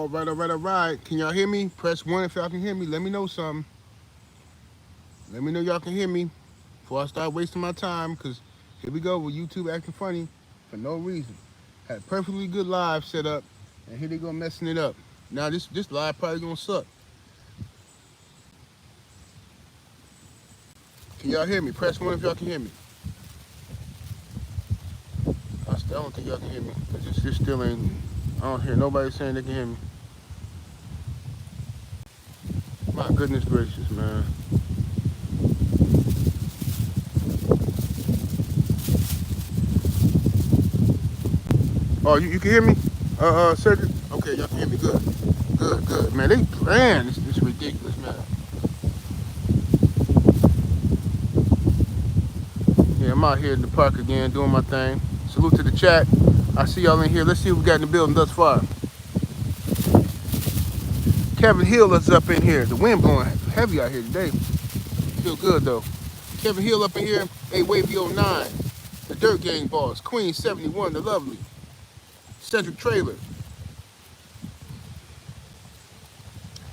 All right, all right, all right. Can y'all hear me? Press 1 if y'all can hear me. Let me know something. Let me know y'all can hear me before I start wasting my time, because here we go with YouTube acting funny for no reason. Had a perfectly good live set up, and here they go messing it up. Now this live probably gonna suck. Can y'all hear me? Press 1 if y'all can hear me. I don't think y'all can hear me, because this still ain't, I don't hear nobody saying they can hear me. My goodness gracious, man. Oh, you can hear me? Cedric? Okay, y'all can hear me. Good. Good, good. Man, they playing. It's ridiculous, man. Yeah, I'm out here in the park again doing my thing. Salute to the chat. I see y'all in here. Let's see what we got in the building thus far. Kevin Hill is up in here. The wind blowing heavy out here today. Feel good, though. Kevin Hill up in here. A Wavy 09. The Dirt Gang Boss. Queen 71, the lovely. Cedric Trailer.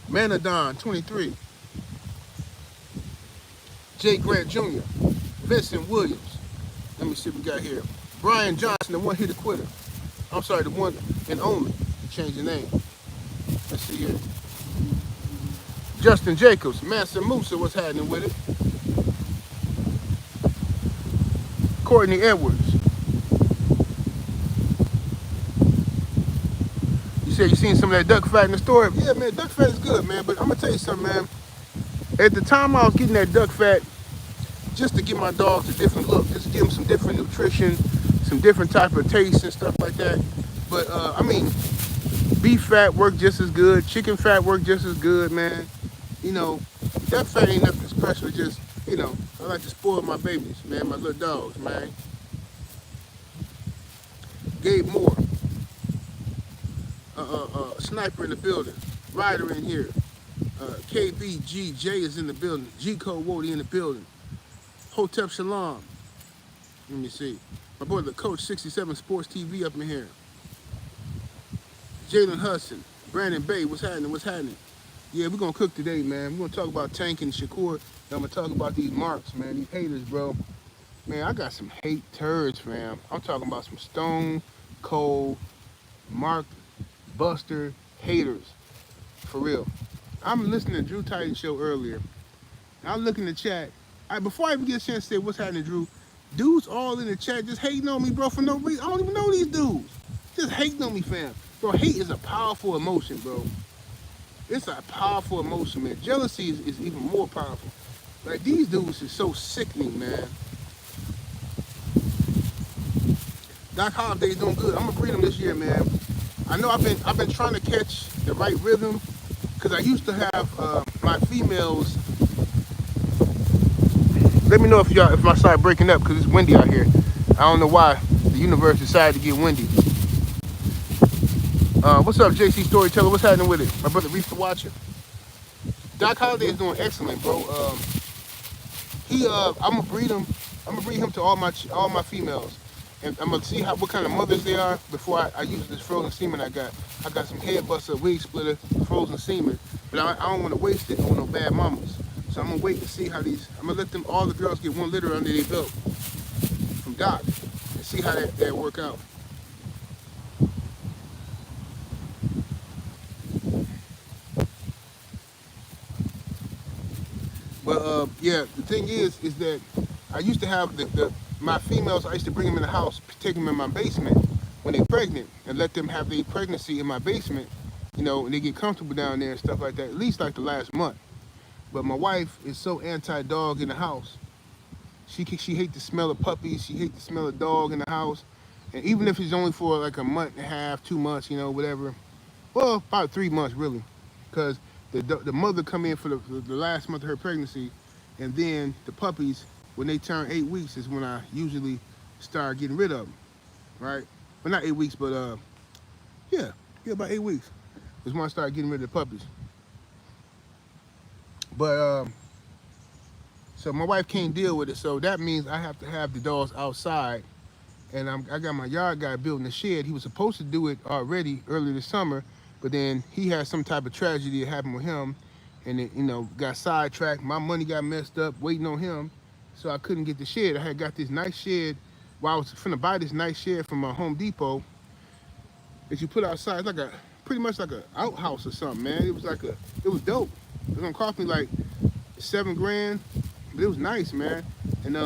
Manadon 23. Jay Grant Jr. Vincent Williams. Let me see what we got here. Brian Johnson, the one hitter quitter. I'm sorry, the one and only. He changed the name. Let's see here. Justin Jacobs, Mansa Musa, what's happening with it? Courtney Edwards. You said you seen some of that duck fat in the store? Yeah, man, duck fat is good, man. But I'm gonna tell you something, man. At the time I was getting that duck fat, just to give my dogs a different look, just to give them some different nutrition, some different type of taste and stuff like that. But I mean, beef fat worked just as good, chicken fat worked just as good, man. You know, duck fat ain't nothing special. Just, you know, I like to spoil my babies, man, my little dogs, man. Gabe Moore, Sniper in the building, Ryder in here, KBGJ is in the building, G Code Wody in the building, Hotep Shalom. Let me see. My boy, the Coach 67 Sports TV up in here. Jalen Hudson, Brandon Bay, what's happening? What's happening? Yeah, we're gonna cook today, man. We're gonna talk about Tank and Shakur. And I'm gonna talk about these marks, man. These haters, bro. Man, I got some hate turds, fam. I'm talking about some stone cold, Mark Buster haters. For real. I'm listening to Drew Titan show earlier. I'm looking in the chat. Before I even get a chance to say what's happening, Drew, dudes all in the chat just hating on me, bro, for no reason. I don't even know these dudes. Just hating on me, fam. Bro, hate is a powerful emotion, bro. It's a powerful emotion, man. Jealousy is even more powerful. Like, these dudes is so sickening, man. Doc Holliday's doing good. I'm gonna breed him this year, man. I know I've been trying to catch the right rhythm, because I used to have my females. Let me know if I start breaking up, because it's windy out here. I don't know why the universe decided to get windy. What's up, JC Storyteller? What's happening with it? My brother Reef the Watcher. Doc Holliday is doing excellent, bro. I'm gonna breed him. I'm gonna breed him to all my females, and I'm gonna see what kind of mothers they are before I use this frozen semen I got. I got some head buster, wig splitter, frozen semen, but I don't want to waste it on no bad mamas. So I'm gonna wait to see how these. I'm gonna let all the girls get 1 litter under their belt from Doc, and see how that work out. But yeah, the thing is that I used to have my females. I used to bring them in the house, take them in my basement when they're pregnant, and let them have their pregnancy in my basement. You know, and they get comfortable down there and stuff like that. At least like the last month. But my wife is so anti-dog in the house. She hates the smell of puppies. She hates the smell of dog in the house. And even if it's only for like a month and a half, 2 months, you know, whatever. Well, about 3 months really, because the mother come in for the last month of her pregnancy, and then the puppies, when they turn 8 weeks, is when I usually start getting rid of them, right? Well, not 8 weeks, but yeah, about 8 weeks is when I start getting rid of the puppies. But so my wife can't deal with it, so that means I have to have the dogs outside. And I got my yard guy building a shed. He was supposed to do it already earlier this summer, But then he had some type of tragedy that happened with him, and it, got sidetracked. My money got messed up waiting on him, so I couldn't get the shed. I had got this nice shed. Well, I was finna buy this nice shed from Home Depot that you put outside. It's like pretty much like a outhouse or something, man. It was dope. It was gonna cost me like $7 grand, but it was nice, man. And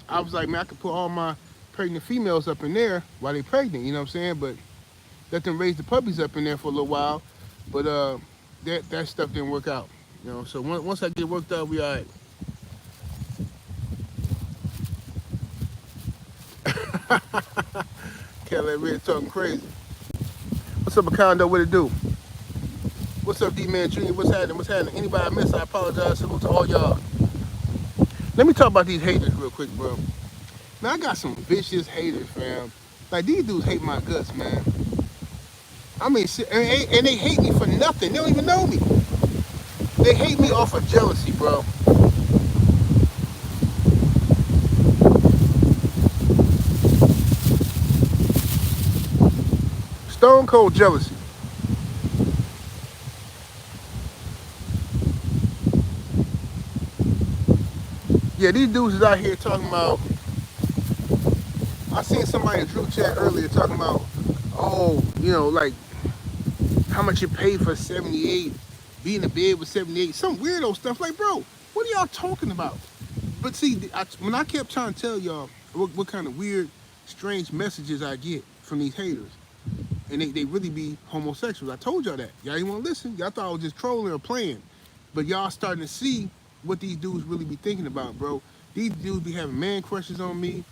I was like, man, I could put all my pregnant females up in there while they pregnant. You know what I'm saying? But let them raise the puppies up in there for a little while. But that stuff didn't work out. So once I get worked out, we all right. Can't let Red talking crazy. What's up, Macondo? What it do? What's up, D-Man Jr.? What's happening? What's happening? Anybody I miss, I apologize. Salute to all y'all. Let me talk about these haters real quick, bro. Man, I got some vicious haters, fam. Like, these dudes hate my guts, man. I mean, and they hate me for nothing. They don't even know me. They hate me off of jealousy, bro. Stone cold jealousy. Yeah, these dudes is out here talking about. I seen somebody in group chat earlier talking about, oh, like how much you pay for 78, be in the bed with 78, some weirdo stuff. Like, bro, what are y'all talking about? But see, when I kept trying to tell y'all what kind of weird, strange messages I get from these haters, and they really be homosexuals. I told y'all that. Y'all didn't want to listen. Y'all thought I was just trolling or playing. But y'all starting to see what these dudes really be thinking about, bro. These dudes be having man crushes on me.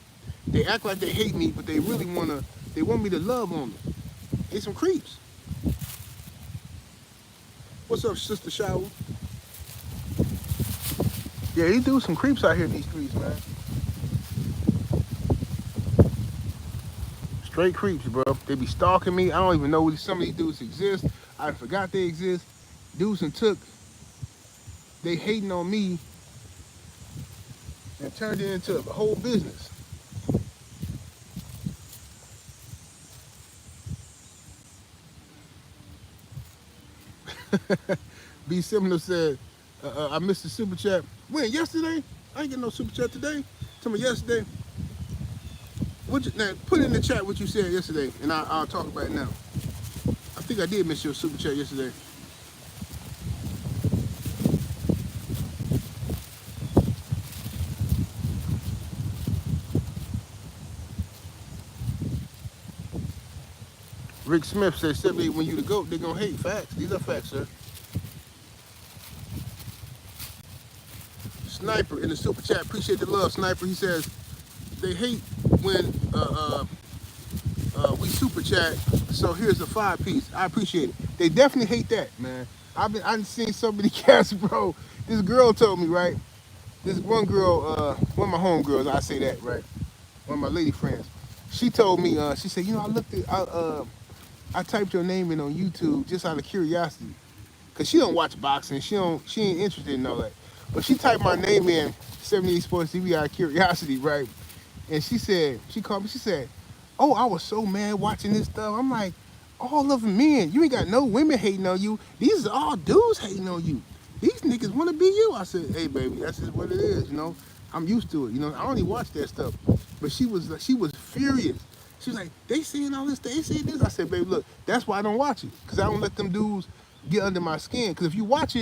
They act like they hate me, but they really they want me to love on them. They some creeps. What's up, Sister Shower? Yeah, these dudes some creeps out here in these streets, man. Straight creeps, bro. They be stalking me. I don't even know some of these dudes exist. I forgot they exist. Dudes they hating on me and turned it into a whole business. B Similar said, I missed the super chat. When? Yesterday? I ain't get no super chat today. Tell me yesterday. Now, put in the chat what you said yesterday, and I'll talk about it now. I think I did miss your super chat yesterday. Rick Smith said, "Simply when you the GOAT, they gonna hate." Facts. These are facts, sir. Sniper in the super chat. Appreciate the love, Sniper. He says they hate when we super chat. So here's a 5-piece. I appreciate it. They definitely hate that, man. I've seen so many cats, bro. This girl told me, right? This one girl, one of my homegirls, I say that, right? One of my lady friends. She told me, she said, I typed your name in on YouTube just out of curiosity. Cause she don't watch boxing. She ain't interested in all that. But she typed my name in 78 Sports TV out of curiosity, right? And she called me, she said, oh, I was so mad watching this stuff. I'm like, all of them men. You ain't got no women hating on you. These are all dudes hating on you. These niggas want to be you. I said, hey, baby, that's just what it is, I'm used to it, I only watch that stuff. But she was furious. She was like, they saying all this, they saying this. I said, baby, look, that's why I don't watch it. Because I don't let them dudes get under my skin. Because if you watch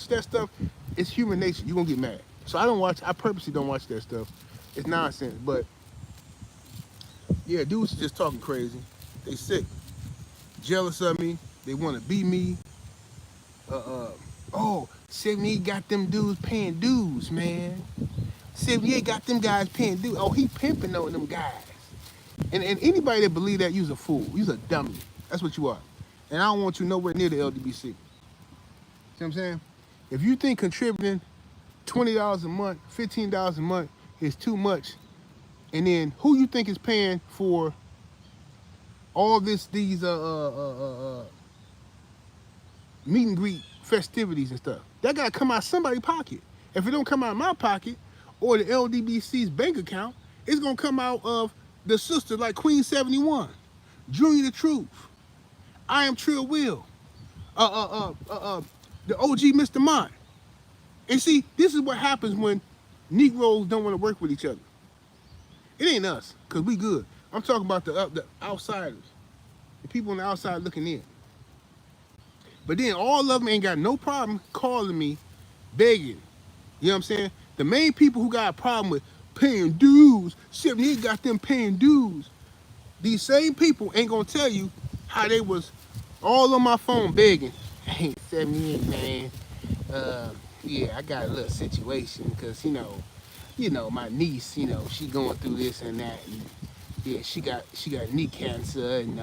that stuff, it's human nature. You're going to get mad. So I purposely don't watch that stuff. It's nonsense. But, yeah, dudes are just talking crazy. They sick. Jealous of me. They want to be me. 78 got them dudes paying dues, man. 78 got them guys paying dues. Oh, he pimping on them guys. And anybody that believe that, you's a fool. You's a dummy. That's what you are. And I don't want you nowhere near the LDBC. See what I'm saying? If you think contributing $20 a month, $15 a month is too much, and then who you think is paying for all these meet and greet festivities and stuff? That gotta come out somebody's pocket. If it don't come out of my pocket or the LDBC's bank account, it's gonna come out of the sister like Queen 71, Junior the Truth, I am Trill Will. The OG Mr. Mine. And see, this is what happens when Negroes don't want to work with each other. It ain't us, cause we good. I'm talking about the outsiders, the people on the outside looking in. But then all of them ain't got no problem calling me, begging. You know what I'm saying? The main people who got a problem with paying dues, 78 got them paying dues. These same people ain't gonna tell you how they was all on my phone begging. Hey, 78 man, yeah, I got a little situation because my niece, she going through this and that, and yeah, she got knee cancer, and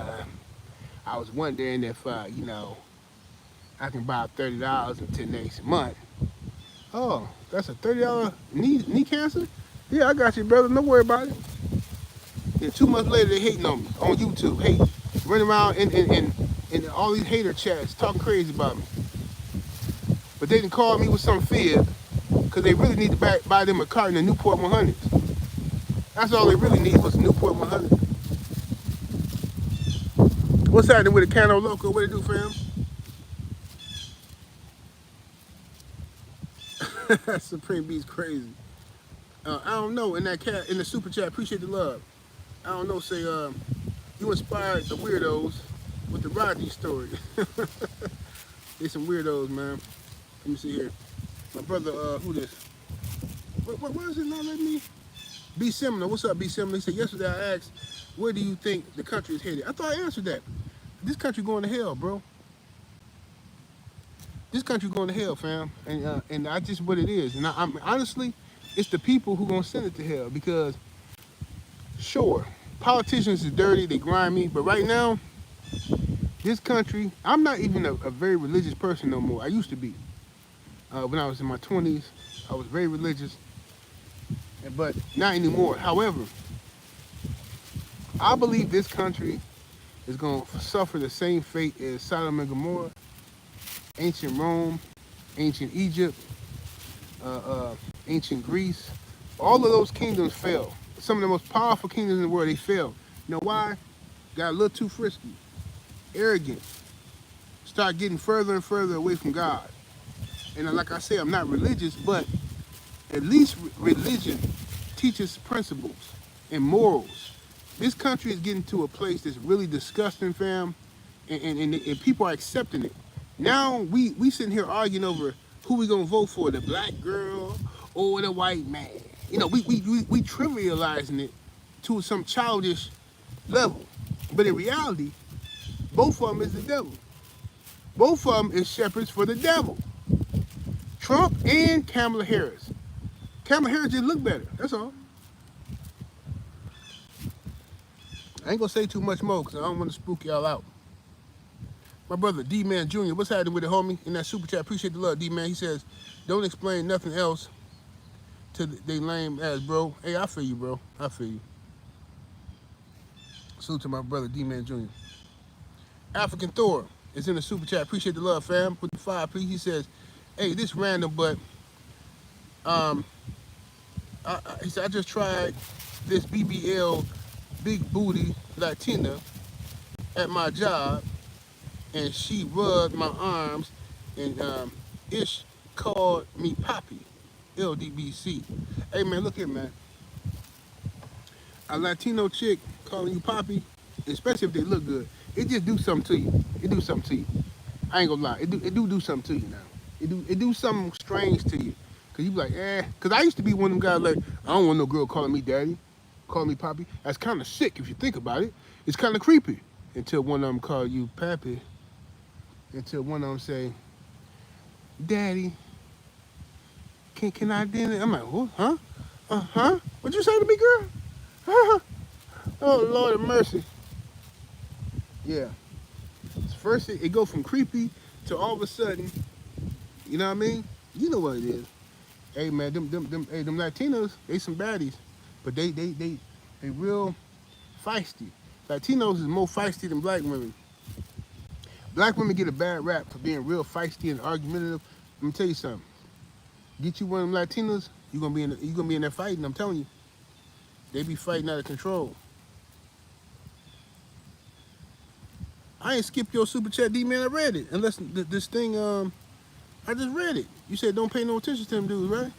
I was wondering if I can buy $30 until next month. Oh, that's a $30 knee cancer? Yeah, I got you, brother. Don't worry about it. And 2 months later, they hating on me on YouTube. Hate, running around in all these hater chats, talking crazy about me. But they didn't call me with some fib because they really need to buy them a carton of Newport 100s. That's all they really need was a Newport 100. What's happening with the Cano Loco? What it do, fam? Supreme Beast crazy. I don't know. In the super chat, appreciate the love. I don't know. Say you inspired the weirdos with the Rodney story. They some weirdos, man. Let me see here. My brother, who this? Where is it not letting me? B Seminole. What's up, B Seminole? He said yesterday I asked, where do you think the country is headed? I thought I answered that. This country going to hell, bro. This country going to hell, fam. And I just what it is. And I'm honestly, it's the people who gonna send it to hell because, sure, politicians is dirty, they grimy, but right now, this country, I'm not even a very religious person no more. I used to be. When I was in my 20s, I was very religious, but not anymore. However, I believe this country is going to suffer the same fate as Sodom and Gomorrah, ancient Rome, ancient Egypt, ancient Greece. All of those kingdoms fell. Some of the most powerful kingdoms in the world, they fell. You know why? Got a little too frisky, arrogant, start getting further and further away from God. And like I say, I'm not religious, but at least religion teaches principles and morals. This country is getting to a place that's really disgusting, fam, and people are accepting it. Now we sitting here arguing over who we gonna vote for, the black girl or the white man. We trivializing it to some childish level. But in reality, both of them is the devil. Both of them is shepherds for the devil. Trump and Kamala Harris. Kamala Harris just look better, that's all. I ain't gonna say too much more because I don't want to spook y'all out. My brother, D-Man Jr., what's happening with it, homie? In that super chat, appreciate the love, D-Man. He says, don't explain nothing else to they lame ass, bro. Hey, I feel you, bro. I feel you. Salute to my brother, D-Man Jr. African Thor is in the super chat. Appreciate the love, fam. With the 5, please. He says, hey, this random, but he said, I just tried this BBL big booty Latina at my job, and she rubbed my arms, and Ish called me Poppy, LDBC. Hey, man, look here, man. A Latino chick calling you Poppy, especially if they look good, it just do something to you. It do something to you. I ain't gonna lie. It do something to you now. It do something strange to you. Cause you be like, Cause I used to be one of them guys like, I don't want no girl calling me daddy, calling me Poppy. That's kind of sick if you think about it. It's kind of creepy. Until one of them call you Pappy. Until one of them say, Daddy, can I dinner? I'm like, what? Huh? Huh? What'd you say to me, girl? Huh? Oh, Lord of mercy. Yeah. First, it go from creepy to all of a sudden, you know what I mean? You know what it is. Hey, man, them Latinos, they some baddies, but they real feisty. Latinos is more feisty than black women. Black women get a bad rap for being real feisty and argumentative. Let me tell you something. Get you one of them Latinos, you're gonna be in there fighting. I'm telling you, they be fighting out of control. I ain't skip your super chat, D man. I read it. Unless this thing, I just read it. You said don't pay no attention to them dudes, right?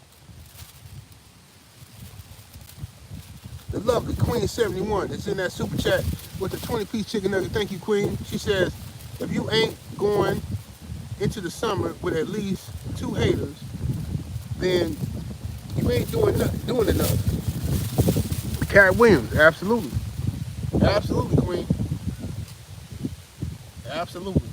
The lovely Queen 71 is in that super chat with the 20-piece chicken nugget. Thank you, Queen. She says, if you ain't going into the summer with at least 2 haters, then you ain't doing enough. Carrot Williams, absolutely. Absolutely, Queen. Absolutely.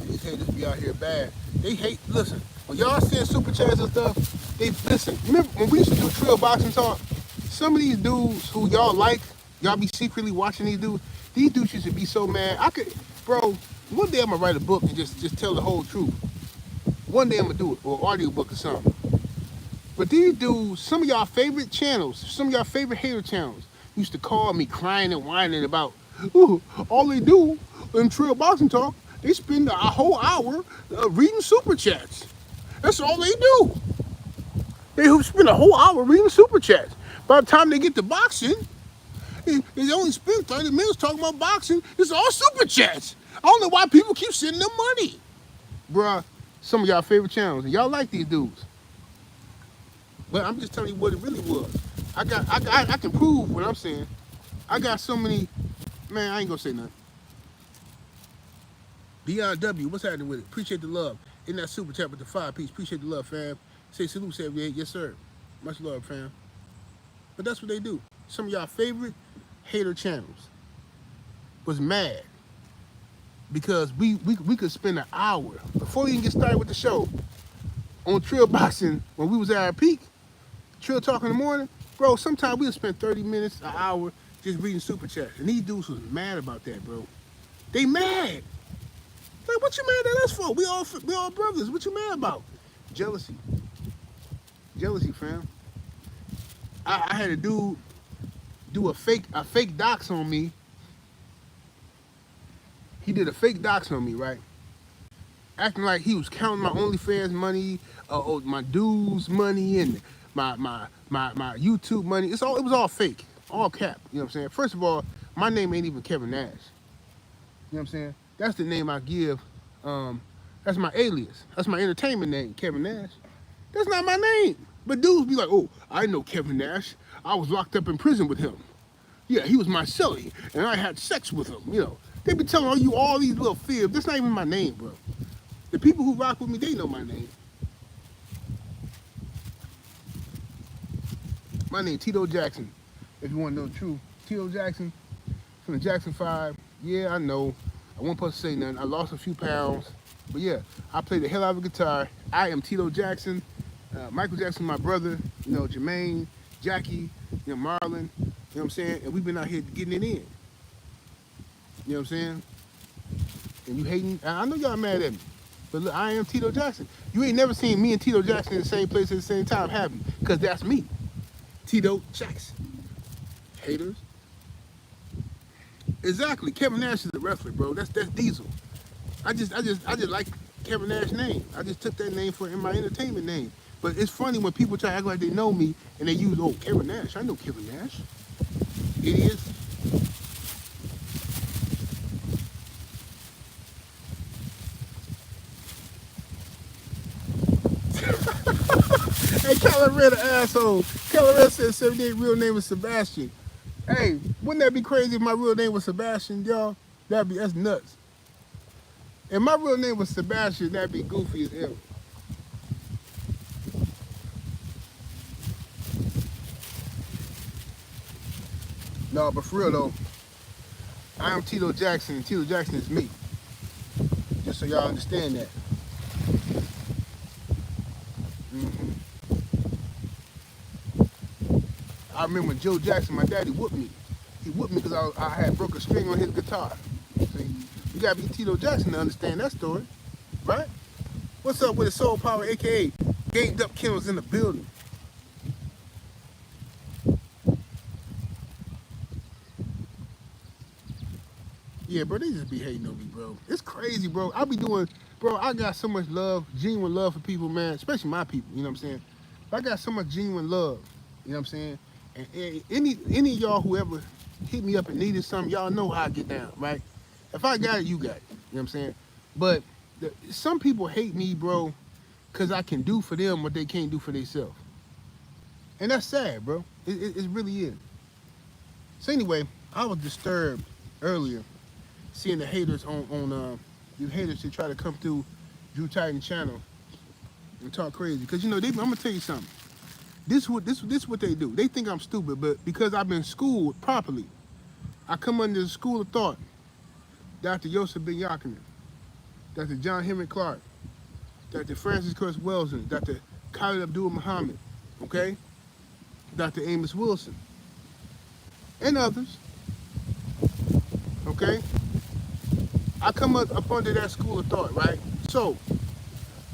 These haters be out here bad. They hate, listen, when y'all send super chats and stuff, they, listen, remember when we used to do Trill Boxing Talk, some of these dudes who y'all like, y'all be secretly watching these dudes used to be so mad. Bro, one day I'm gonna write a book and just tell the whole truth. One day I'm gonna do it, or an audio book or something. But these dudes, some of y'all favorite channels, some of y'all favorite hater channels, used to call me crying and whining about, ooh, all they do in Trill Boxing Talk, they spend a whole hour reading super chats. That's all they do. They spend a whole hour reading super chats. By the time they get to boxing, they only spend 30 minutes talking about boxing. It's all super chats. I don't know why people keep sending them money. Bruh, some of y'all favorite channels, and y'all like these dudes. But I'm just telling you what it really was. I can prove what I'm saying. I got so many, man, I ain't gonna say nothing. Beyond W, what's happening with it? Appreciate the love. In that super chat with the 5-piece. Appreciate the love, fam. Say salute, 78. Yes, sir. Much love, fam. But that's what they do. Some of y'all favorite hater channels was mad because we could spend an hour before we even get started with the show on Trill Boxing when we was at our peak. Trill Talk in the morning, bro. Sometimes we'll spend 30 minutes, an hour just reading super chats, and these dudes was mad about that, bro. They mad. Like, what you mad at us for? We all brothers. What you mad about? Jealousy. Jealousy, fam. I had a dude do a fake dox on me. He did a fake dox on me, right? Acting like he was counting my OnlyFans money, my dues money, and my YouTube money. It was all fake, all cap. You know what I'm saying? First of all, my name ain't even Kevin Nash. You know what I'm saying? That's the name I give. That's my alias. That's my entertainment name, Kevin Nash. That's not my name. But dudes be like, oh, I know Kevin Nash. I was locked up in prison with him. Yeah, he was my cellie, and I had sex with him. You know, they be telling you all these little fibs. That's not even my name, bro. The people who rock with me, they know my name. My name Tito Jackson, if you want to know the truth. Tito Jackson from the Jackson 5. Yeah, I know. I wasn't supposed to say nothing. I lost a few pounds. But yeah, I play the hell out of a guitar. I am Tito Jackson. Michael Jackson, my brother. You know, Jermaine, Jackie, you know, Marlon. You know what I'm saying? And we've been out here getting it in. You know what I'm saying? And you hating. I know y'all mad at me. But look, I am Tito Jackson. You ain't never seen me and Tito Jackson in the same place at the same time, have you? Because that's me. Tito Jackson. Haters. Exactly. Kevin Nash is a wrestler, bro. That's Diesel. I just like Kevin Nash's name. I just took that name in my entertainment name. But it's funny when people try to act like they know me and they use, oh, Kevin Nash. I know Kevin Nash. Idiots. Hey, Caloretta, an asshole. Caloretta said 78 real name is Sebastian. Hey, wouldn't that be crazy if my real name was Sebastian, y'all? That's nuts. If my real name was Sebastian, that'd be goofy as hell. No, but for real though, I am Tito Jackson, and Tito Jackson is me. Just so y'all understand that. I remember when Joe Jackson, my daddy, whooped me. He whooped me because I had broke a string on his guitar. See, you gotta be Tito Jackson to understand that story, right? What's up with the Soul Power, aka Gamed Up Kennels in the building? Yeah, bro, they just be hating on me, bro. It's crazy, bro. I got so much love, genuine love for people, man, especially my people, you know what I'm saying? I got so much genuine love, you know what I'm saying? And any of y'all who ever hit me up and needed something, y'all know how I get down, right? If I got it, you got it. You know what I'm saying? But some people hate me, bro, because I can do for them what they can't do for themselves. And that's sad, bro. It really is. So anyway, I was disturbed earlier seeing the haters on you haters that try to come through Drew Titan channel and talk crazy. Because I'm gonna tell you something. This what they do. They think I'm stupid, but because I've been schooled properly, I come under the school of thought. Dr. Yosef Ben Yakinen, Dr. John Henry Clark, Dr. Francis Curtis Wellesley, Dr. Khalid Abdul Muhammad, okay? Dr. Amos Wilson, and others, okay? I come up under that school of thought, right? So,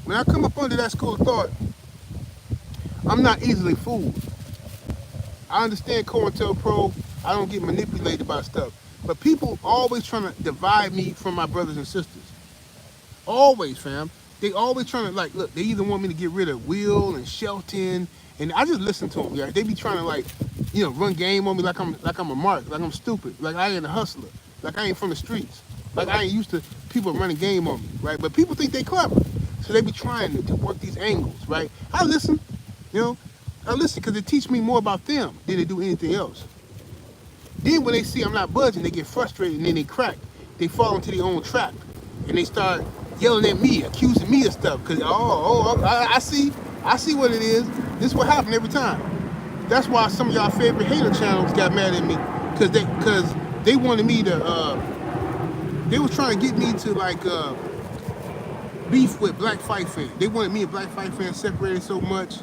when I come up under that school of thought, I'm not easily fooled. I understand COINTELPRO. I don't get manipulated by stuff. But people always trying to divide me from my brothers and sisters. Always, fam. They always trying to, like, look, they either want me to get rid of Will and Shelton, and I just listen to them. Yeah, they be trying to, like, run game on me like I'm a mark, like I'm stupid, like I ain't a hustler, like I ain't from the streets, like I ain't used to people running game on me, right? But people think they clever, so they be trying to work these angles, right? I listen, I listen because it teaches me more about them than they do anything else. Then when they see I'm not budging, they get frustrated and then they crack. They fall into their own trap and they start yelling at me, accusing me of stuff. Cause I see what it is. This is what happened every time. That's why some of y'all favorite hater channels got mad at me, cause they wanted me to. They was trying to get me to like beef with Black Fight Fan. They wanted me and Black Fight Fan separated so much.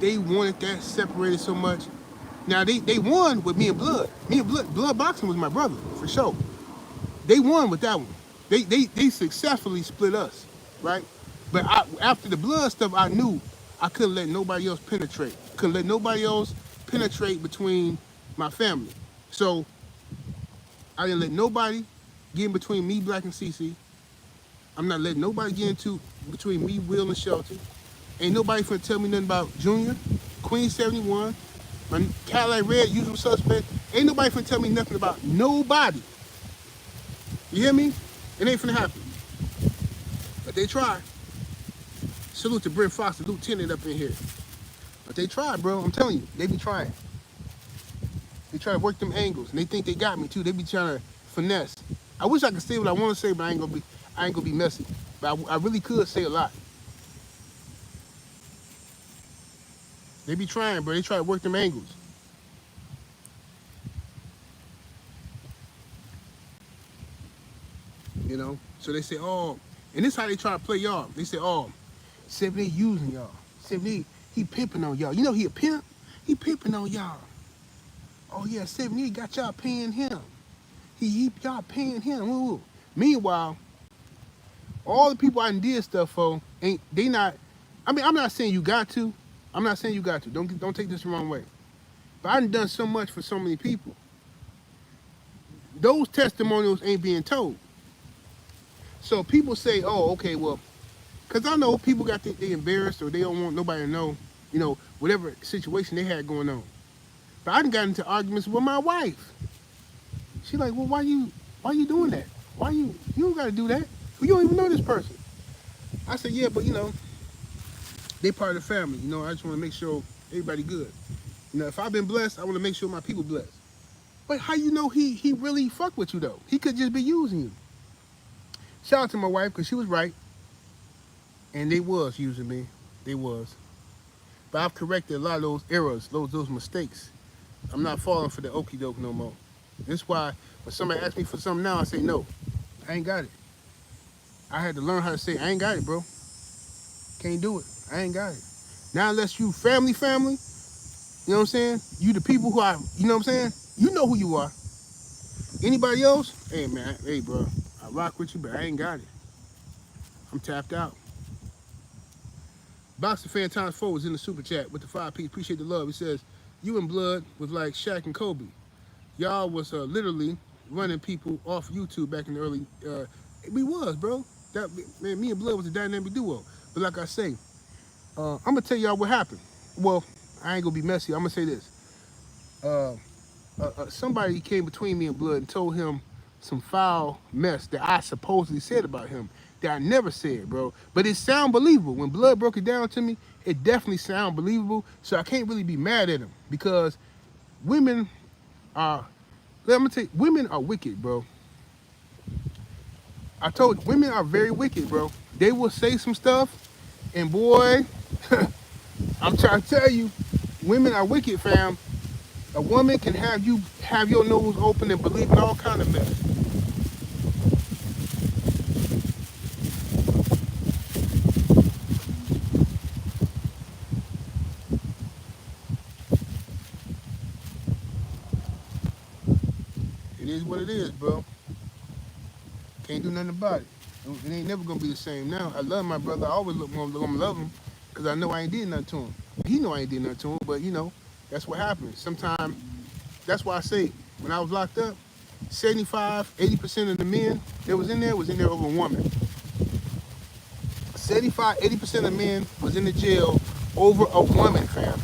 They wanted that separated so much. Now they won with me and Blood. Me and Blood Boxing was my brother for sure. They won with that one. They successfully split us, right? But after the Blood stuff, I knew I couldn't let nobody else penetrate. Couldn't let nobody else penetrate between my family. So I didn't let nobody get in between me, Black, and CC. I'm not letting nobody get into between me, Will, and Shelton. Ain't nobody finna tell me nothing about Junior, Queen 71, my Cadillac Red, Usual Suspect. Ain't nobody finna tell me nothing about nobody. You hear me? It ain't finna happen. But they try. Salute to Brent Fox, the lieutenant up in here. But they try, bro. I'm telling you, they be trying. They try to work them angles, and they think they got me too. They be trying to finesse. I wish I could say what I want to say, but I ain't gonna be messy. But I really could say a lot. They be trying, bro. They try to work them angles. So they say, oh, and this is how they try to play y'all. They say, oh, 70 using y'all. 70, he pimping on y'all. You know he a pimp? He pimping on y'all. Oh yeah, 70 got y'all paying him. Y'all paying him. Ooh. Meanwhile, all the people I did stuff for they not. I mean, I'm not saying you got to. I'm not saying you got to. Don't take this the wrong way. But I done so much for so many people. Those testimonials ain't being told. So people say, oh, okay, well, because I know people they embarrassed or they don't want nobody to know, whatever situation they had going on. But I done got into arguments with my wife. She like, well, why you doing that? You don't got to do that. You don't even know this person. I said, yeah, but they part of the family. I just want to make sure everybody good. If I've been blessed, I want to make sure my people blessed. But how you know he really fuck with you though? He could just be using you. Shout out to my wife, because she was right. And they was using me. They was. But I've corrected a lot of those errors, those mistakes. I'm not falling for the okie doke no more. This is why when somebody asks me for something now, I say no. I ain't got it. I had to learn how to say, I ain't got it, bro. Can't do it. I ain't got it. Now unless you family, you know what I'm saying? You the people who you know what I'm saying? You know who you are. Anybody else? Hey man, hey bro, I rock with you, but I ain't got it. I'm tapped out. Boxer Fan Times 4 was in the super chat with the 5P. Appreciate the love. He says, you and Blood was like Shaq and Kobe. Y'all was literally running people off YouTube back in the early, we was, bro. Man, me and Blood was a dynamic duo. But like I say, I'm gonna tell y'all what happened. Well, I ain't gonna be messy. I'm gonna say this. somebody came between me and Blood and told him some foul mess that I supposedly said about him that I never said, bro. But it sound believable. When Blood broke it down to me, it definitely sound believable. So I can't really be mad at him because women are, let me tell you, women are wicked, bro. I told you, women are very wicked, bro. They will say some stuff, and boy, I'm trying to tell you, women are wicked, fam. A woman can have you have your nose open and believe in all kind of mess. It is what it is, bro. Can't do nothing about it. It ain't never gonna be the same now. I love my brother. I always gonna love him because I know I ain't did nothing to him. He know I ain't did nothing to him, but you know, that's what happens. Sometimes, that's why I say, when I was locked up, 75, 80% of the men that was in there over a woman. 75, 80% of men was in the jail over a woman, fam.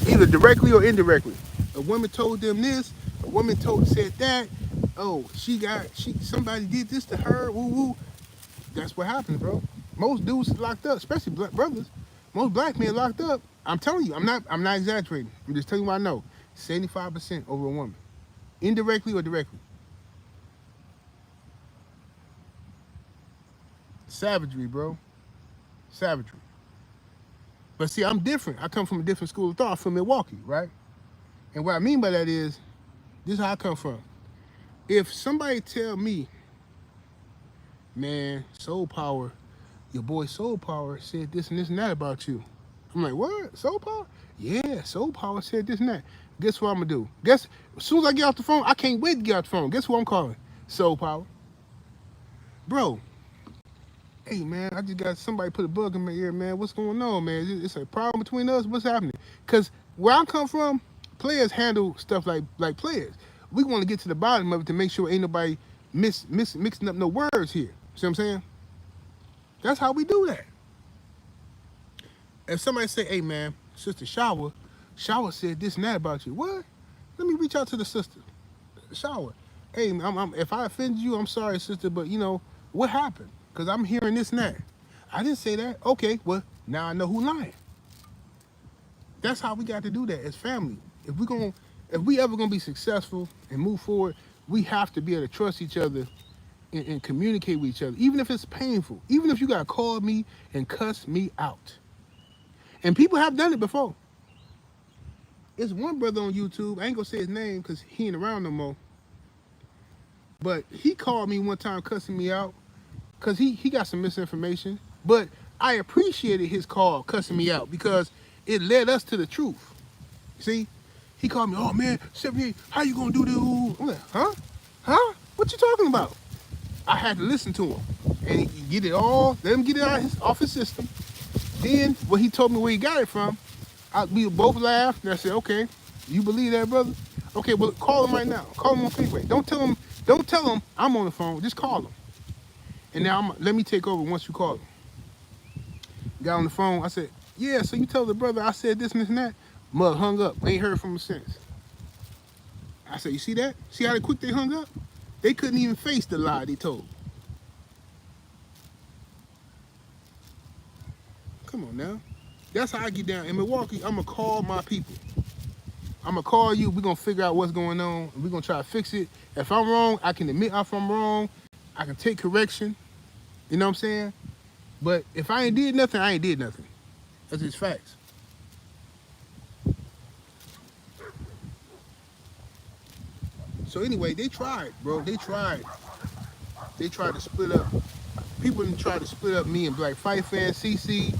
Either directly or indirectly. A woman told them this, a woman said that. Oh, somebody did this to her. Woo woo. That's what happens, bro. Most dudes locked up, especially black brothers. Most black men locked up. I'm telling you, I'm not exaggerating. I'm just telling you what I know. 75% over a woman, indirectly or directly. Savagery, bro. Savagery. But see, I'm different. I come from a different school of thought, from Milwaukee, right? And what I mean by that is, this is how I come from. If somebody tell me, man, Soul Power, your boy Soul Power said this and this and that about you. I'm like, what? Soul Power? Yeah, Soul Power said this and that. Guess what I'm gonna do? Guess, as soon as I get off the phone, I can't wait to get off the phone. Guess who I'm calling? Soul Power. Bro, hey man, I just got somebody put a bug in my ear, man. What's going on, man? It's a problem between us. What's happening? Cause where I come from, players handle stuff like players. We want to get to the bottom of it to make sure ain't nobody mixing up no words here. See what I'm saying? That's how we do that. If somebody say, hey man, Sister Shower said this and that about you. What? Let me reach out to the sister. Shower. Hey, if I offended you, I'm sorry, sister, but you know, what happened? Because I'm hearing this and that. I didn't say that. Okay, well, now I know who lying. That's how we got to do that as family. If we ever gonna be successful and move forward, we have to be able to trust each other and communicate with each other, even if it's painful. Even if you gotta call me and cuss me out. And people have done it before. It's one brother on YouTube, I ain't gonna say his name because he ain't around no more. But he called me one time cussing me out because he got some misinformation. But I appreciated his call cussing me out because it led us to the truth. See? He called me, oh man, 78, how you gonna do this? I'm like, huh? Huh? What you talking about? I had to listen to him and get it all, let him get it off his system. Then when he told me where he got it from, we both laughed and I said, okay, you believe that, brother? Okay, well, call him right now. Call him on freeway. Don't tell him I'm on the phone. Just call him. And now let me take over once you call him. Got on the phone. I said, yeah, so you tell the brother I said this and this and that? Mug hung up. Ain't heard from him since. I said, you see that? See how quick they hung up? They couldn't even face the lie they told. Come on now. That's how I get down. In Milwaukee, I'm going to call my people. I'm going to call you. We're going to figure out what's going on. We're going to try to fix it. If I'm wrong, I can admit if I'm wrong. I can take correction. You know what I'm saying? But if I ain't did nothing, I ain't did nothing. That's just facts. So anyway, they tried, bro. They tried. They tried to split up. People didn't try to split up me and Black Fight Fan CC.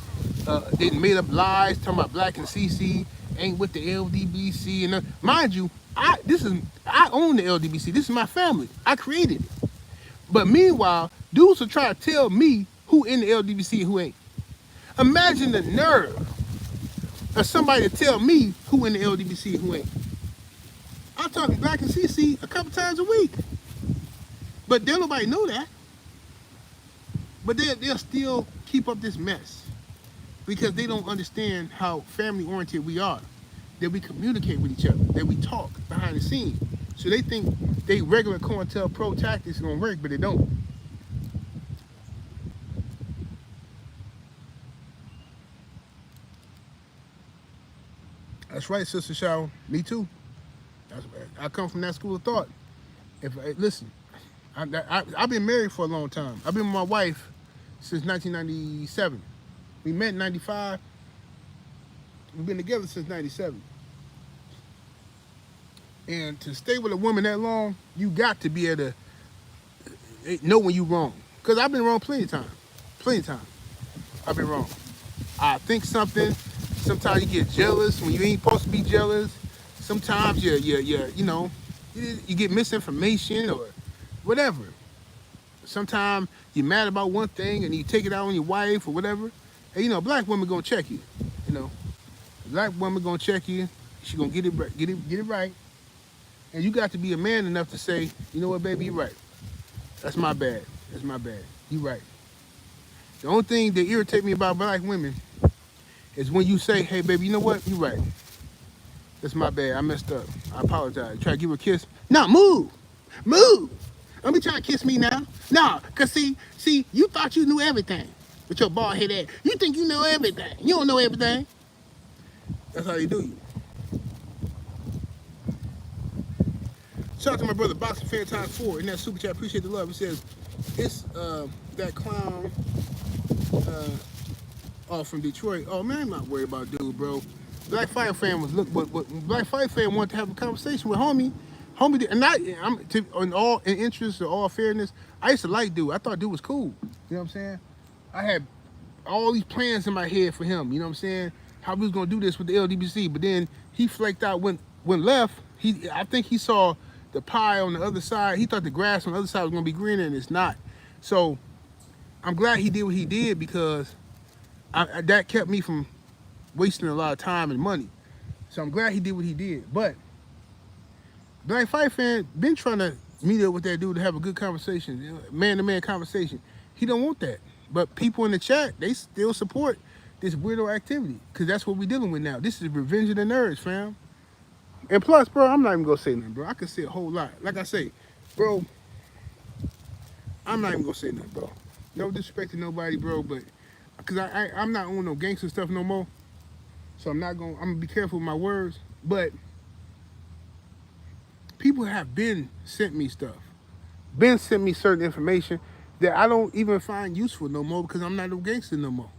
They made up lies talking about Black and CC ain't with the LDBC. And mind you, I own the LDBC. This is my family. I created it. But meanwhile, dudes will try to tell me who in the LDBC and who ain't. Imagine the nerve of somebody to tell me who in the LDBC and who ain't. I'm talking Black and CC a couple times a week. But don't nobody know that. But they'll still keep up this mess because they don't understand how family oriented we are. that we communicate with each other, that we talk behind the scenes. So they think they regular COINTELPRO tactics gonna work, but they don't. That's right, Sister Shaw. Me too. I come from that school of thought. Listen, I've been married for a long time. I've been with my wife since 1997. We met in 95. We've been together since 97. And to stay with a woman that long, you got to be able to know when you're wrong. Because I've been wrong plenty of times. Plenty of times. I've been wrong. I think something. Sometimes you get jealous when you ain't supposed to be jealous. Sometimes you get misinformation or whatever. Sometimes you're mad about one thing and you take it out on your wife or whatever. And black women gonna check you. Black woman gonna check you. She gonna get it right. And you got to be a man enough to say, you know what, baby, you're right. That's my bad. That's my bad. You right. The only thing that irritates me about black women is when you say, hey, baby, you know what? You're right. That's my bad. I messed up. I apologize. Try to give her a kiss. No, move. Move. Don't be trying to kiss me now. No, because see, you thought you knew everything with your bald head ass. You think you know everything. You don't know everything. That's how they do you. Shout out to my brother, Boxing Fan Times 4. In that super chat, appreciate the love. It says, it's that clown from Detroit. Oh, man, I'm not worried about dude, bro. Black Fire Fan was, Black Fire Fan wanted to have a conversation with homie. Homie did, and in interest or all fairness, I used to like dude. I thought dude was cool. You know what I'm saying? I had all these plans in my head for him. You know what I'm saying? How we was gonna do this with the LDBC, but then he flaked out, went left. I think he saw the pie on the other side. He thought the grass on the other side was gonna be greener, and it's not. So I'm glad he did what he did, because that kept me from wasting a lot of time and money. So I'm glad he did what he did. But Black Fight Fan been trying to meet up with that dude to have a good conversation, man-to-man conversation. He don't want that. But people in the chat, they still support this weirdo activity, because that's what we're dealing with now. This is Revenge of the Nerds, fam. And plus, bro, I'm not even gonna say nothing, bro. I could say a whole lot. Like I say, bro, I'm not even gonna say nothing, bro. No disrespect to nobody, bro, but because I'm not on no gangster stuff no more. So I'm gonna be careful with my words. But people have been sent me stuff, been sent me certain information that I don't even find useful no more, because I'm not a gangster no more.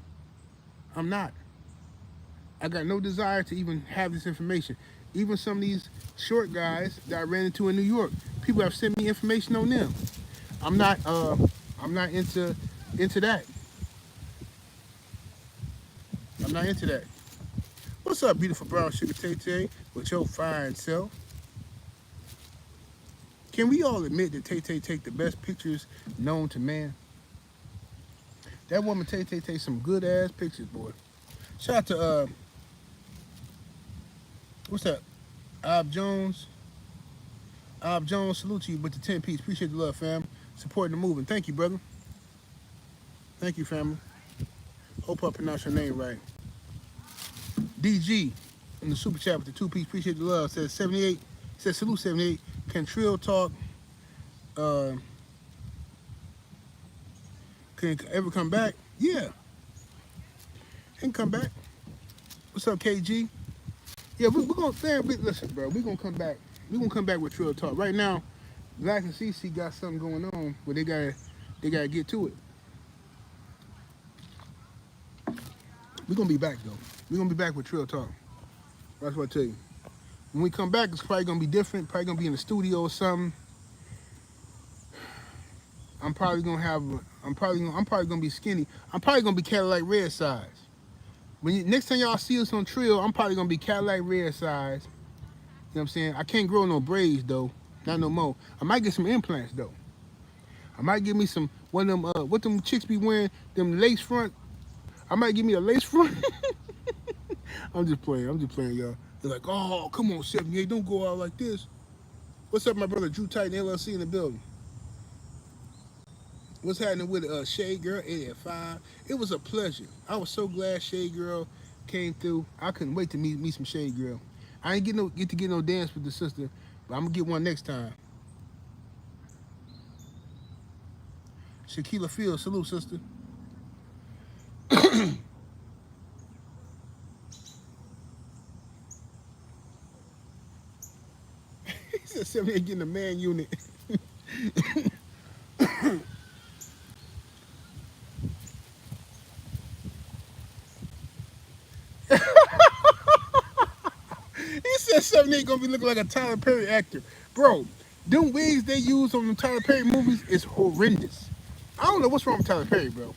I'm not. I got no desire to even have this information. Even some of these short guys that I ran into in New York, people have sent me information on them. I'm not into that. I'm not into that. What's up, beautiful brown sugar Tay-Tay with your fine self? Can we all admit that Tay-Tay take the best pictures known to man? That woman Tay-Tay takes some good ass pictures, boy. Shout out to what's that? Ob Jones. Ob Jones, salute to you with the 10 piece. Appreciate the love, fam. Supporting the movement. Thank you, brother. Thank you, family. Hope I pronounced your name right. DG in the super chat with the 2 piece. Appreciate the love. Says 78. Says salute 78. Can Trill talk? Can it ever come back? Yeah. Can come back. What's up, KG? Yeah, we're gonna listen, bro. We're gonna come back. We're gonna come back with Trill Talk. Right now, Black and CC got something going on where they gotta get to it. We're gonna be back though. We're gonna be back with Trill Talk. That's what I tell you. When we come back, it's probably gonna be different. Probably gonna be in the studio or something. I'm probably gonna be skinny. I'm probably gonna be Cadillac red size. Next time y'all see us on Trill, I'm probably gonna be Cadillac red size. You know what I'm saying? I can't grow no braids though, not no more. I might get some implants though. I might give me some one of them what them chicks be wearing, them lace front. I might give me a lace front. I'm just playing, y'all. They're like, oh, come on, 78, don't go out like this. What's up, my brother Drew Titan LLC in the building? What's happening with Shade Girl 8 at 5? It was a pleasure. I was so glad Shade Girl came through. I couldn't wait to meet some Shade Girl. I ain't get to get no dance with the sister, but I'm gonna get one next time. Shaquilla Field, salute, sister. He said 78 getting a man unit. He said 78 gonna be looking like a Tyler Perry actor. Bro, them wigs they use on the Tyler Perry movies is horrendous. I don't know what's wrong with Tyler Perry, bro.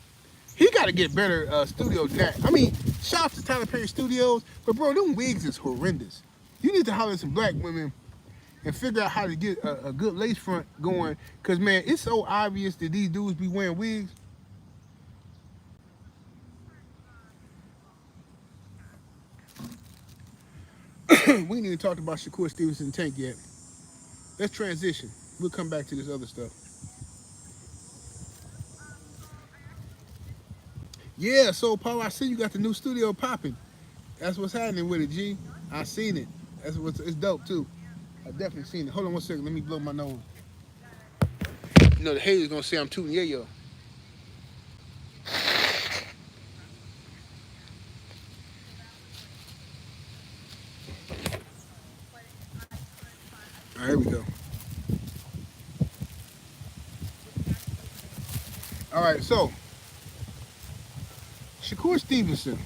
He got to get better studio than that. I mean, shout out to Tyler Perry Studios, but bro, them wigs is horrendous. You need to holler at some black women and figure out how to get a good lace front going. Cause man, it's so obvious that these dudes be wearing wigs. We ain't even talked about Shakur Stevenson Tank yet. Let's transition. We'll come back to this other stuff. Yeah, so Paul, I see you got the new studio popping. That's what's happening with it, G. I seen it. That's what's it's dope too. I definitely seen it. Hold on one second. Let me blow my nose. You know the haters gonna say I'm tooting yayo. All right, here we go. All right, so Shakur Stevenson,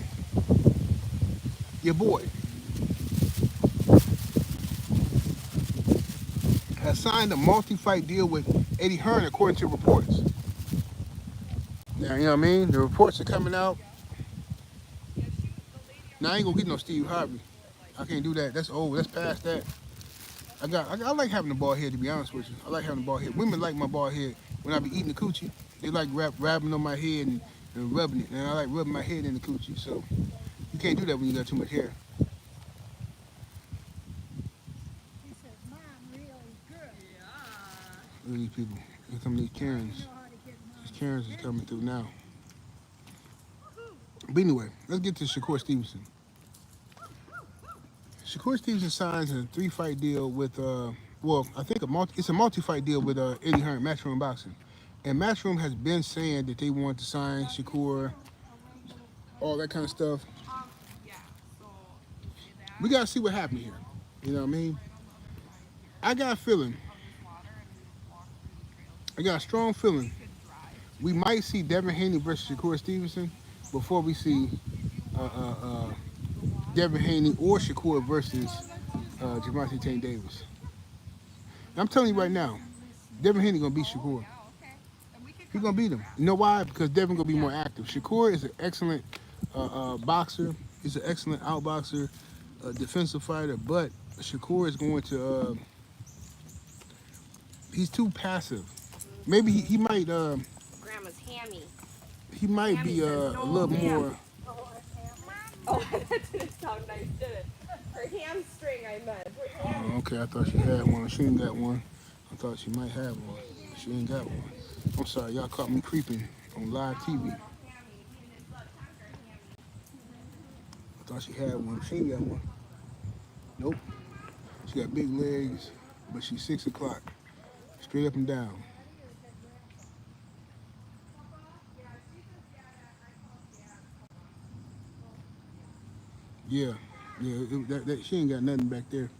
your boy, has signed a multi-fight deal with Eddie Hearn, according to reports. Now, you know what I mean? The reports are coming out. Now, I ain't gonna get no Steve Harvey. I can't do that. That's over. That's past that. I like having a bald head, to be honest with you. I like having a bald head. Women like my bald head. When I be eating the coochie, they like rubbing on my head and rubbing it. And I like rubbing my head in the coochie. So you can't do that when you got too much hair. Look at these people. Here come these Karens. These Karens is coming through now. But anyway, let's get to Shakur Stevenson. Shakur Stevenson signs a 3-fight deal with, well, I think it's a multi-fight deal with Eddie Hearn, Matchroom Boxing. And Matchroom has been saying that they want to sign Shakur, all that kind of stuff. We got to see what happens here. You know what I mean? I got a feeling, I got a strong feeling we might see Devin Haney versus Shakur Stevenson before we see uh, uh, uh, Devin Haney or Shakur versus Gervonta Tank Davis. And I'm telling you right now, Devin Haney gonna beat Shakur. He's gonna beat him. You know why? Because Devin gonna be more active. Shakur is an excellent boxer. He's an excellent outboxer, defensive fighter. But Shakur is going to. He's too passive. Maybe he might. Grandma's hammy. He might be a little more. Oh, that didn't sound nice, did it? Her hamstring, I meant. Oh, okay, I thought she had one. She ain't got one. I thought she might have one. She ain't got one. I'm sorry, y'all caught me creeping on live TV. I thought she had one. She ain't got one. Nope. She got big legs, but she's 6 o'clock. Straight up and down. Yeah, she ain't got nothing back there.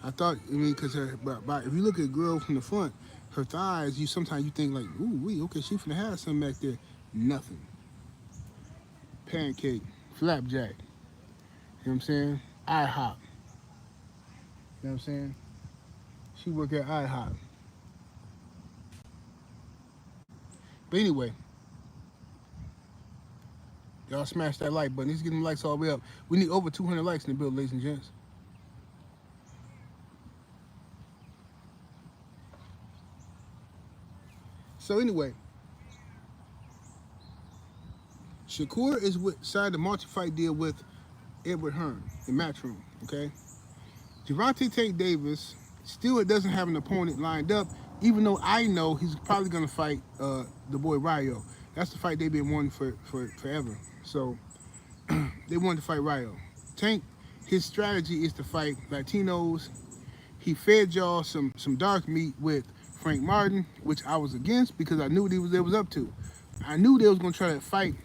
I thought, I mean, because if you look at a girl from the front, her thighs, sometimes you think like, ooh, okay, she finna have something back there. Nothing. Pancake, flapjack. You know what I'm saying? IHOP. You know what I'm saying? She work at IHOP. But anyway, y'all smash that like button. Let's get them likes all the way up. We need over 200 likes in the build, ladies and gents. So anyway, Shakur is signed a multi-fight deal with Edward Hearn in Matchroom, okay? Gervonta Tank Davis still doesn't have an opponent lined up, even though I know he's probably going to fight the boy Ryo. That's the fight they've been wanting for forever. So they wanted to fight Ryo. Tank his strategy is to fight Latinos. He fed y'all some dark meat with Frank Martin, which I was against because I knew what they was up to. I knew they was gonna try to fight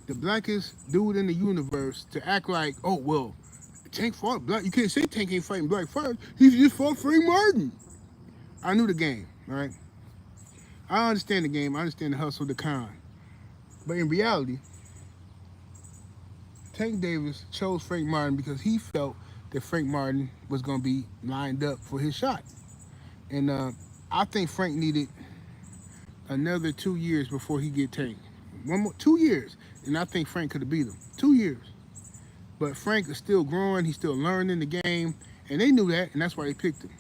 the blackest dude in the universe to act like, oh well, Tank fought black. You can't say Tank ain't fighting black fighters. He just fought Frank Martin. I knew the game, right? I understand the game. I understand the hustle, the con. But in reality, Tank Davis chose Frank Martin because he felt that Frank Martin was going to be lined up for his shot. And I think Frank needed another 2 years before he get Tank. 2 years. And I think Frank could have beat him. 2 years. But Frank is still growing. He's still learning the game. And they knew that, and that's why they picked him.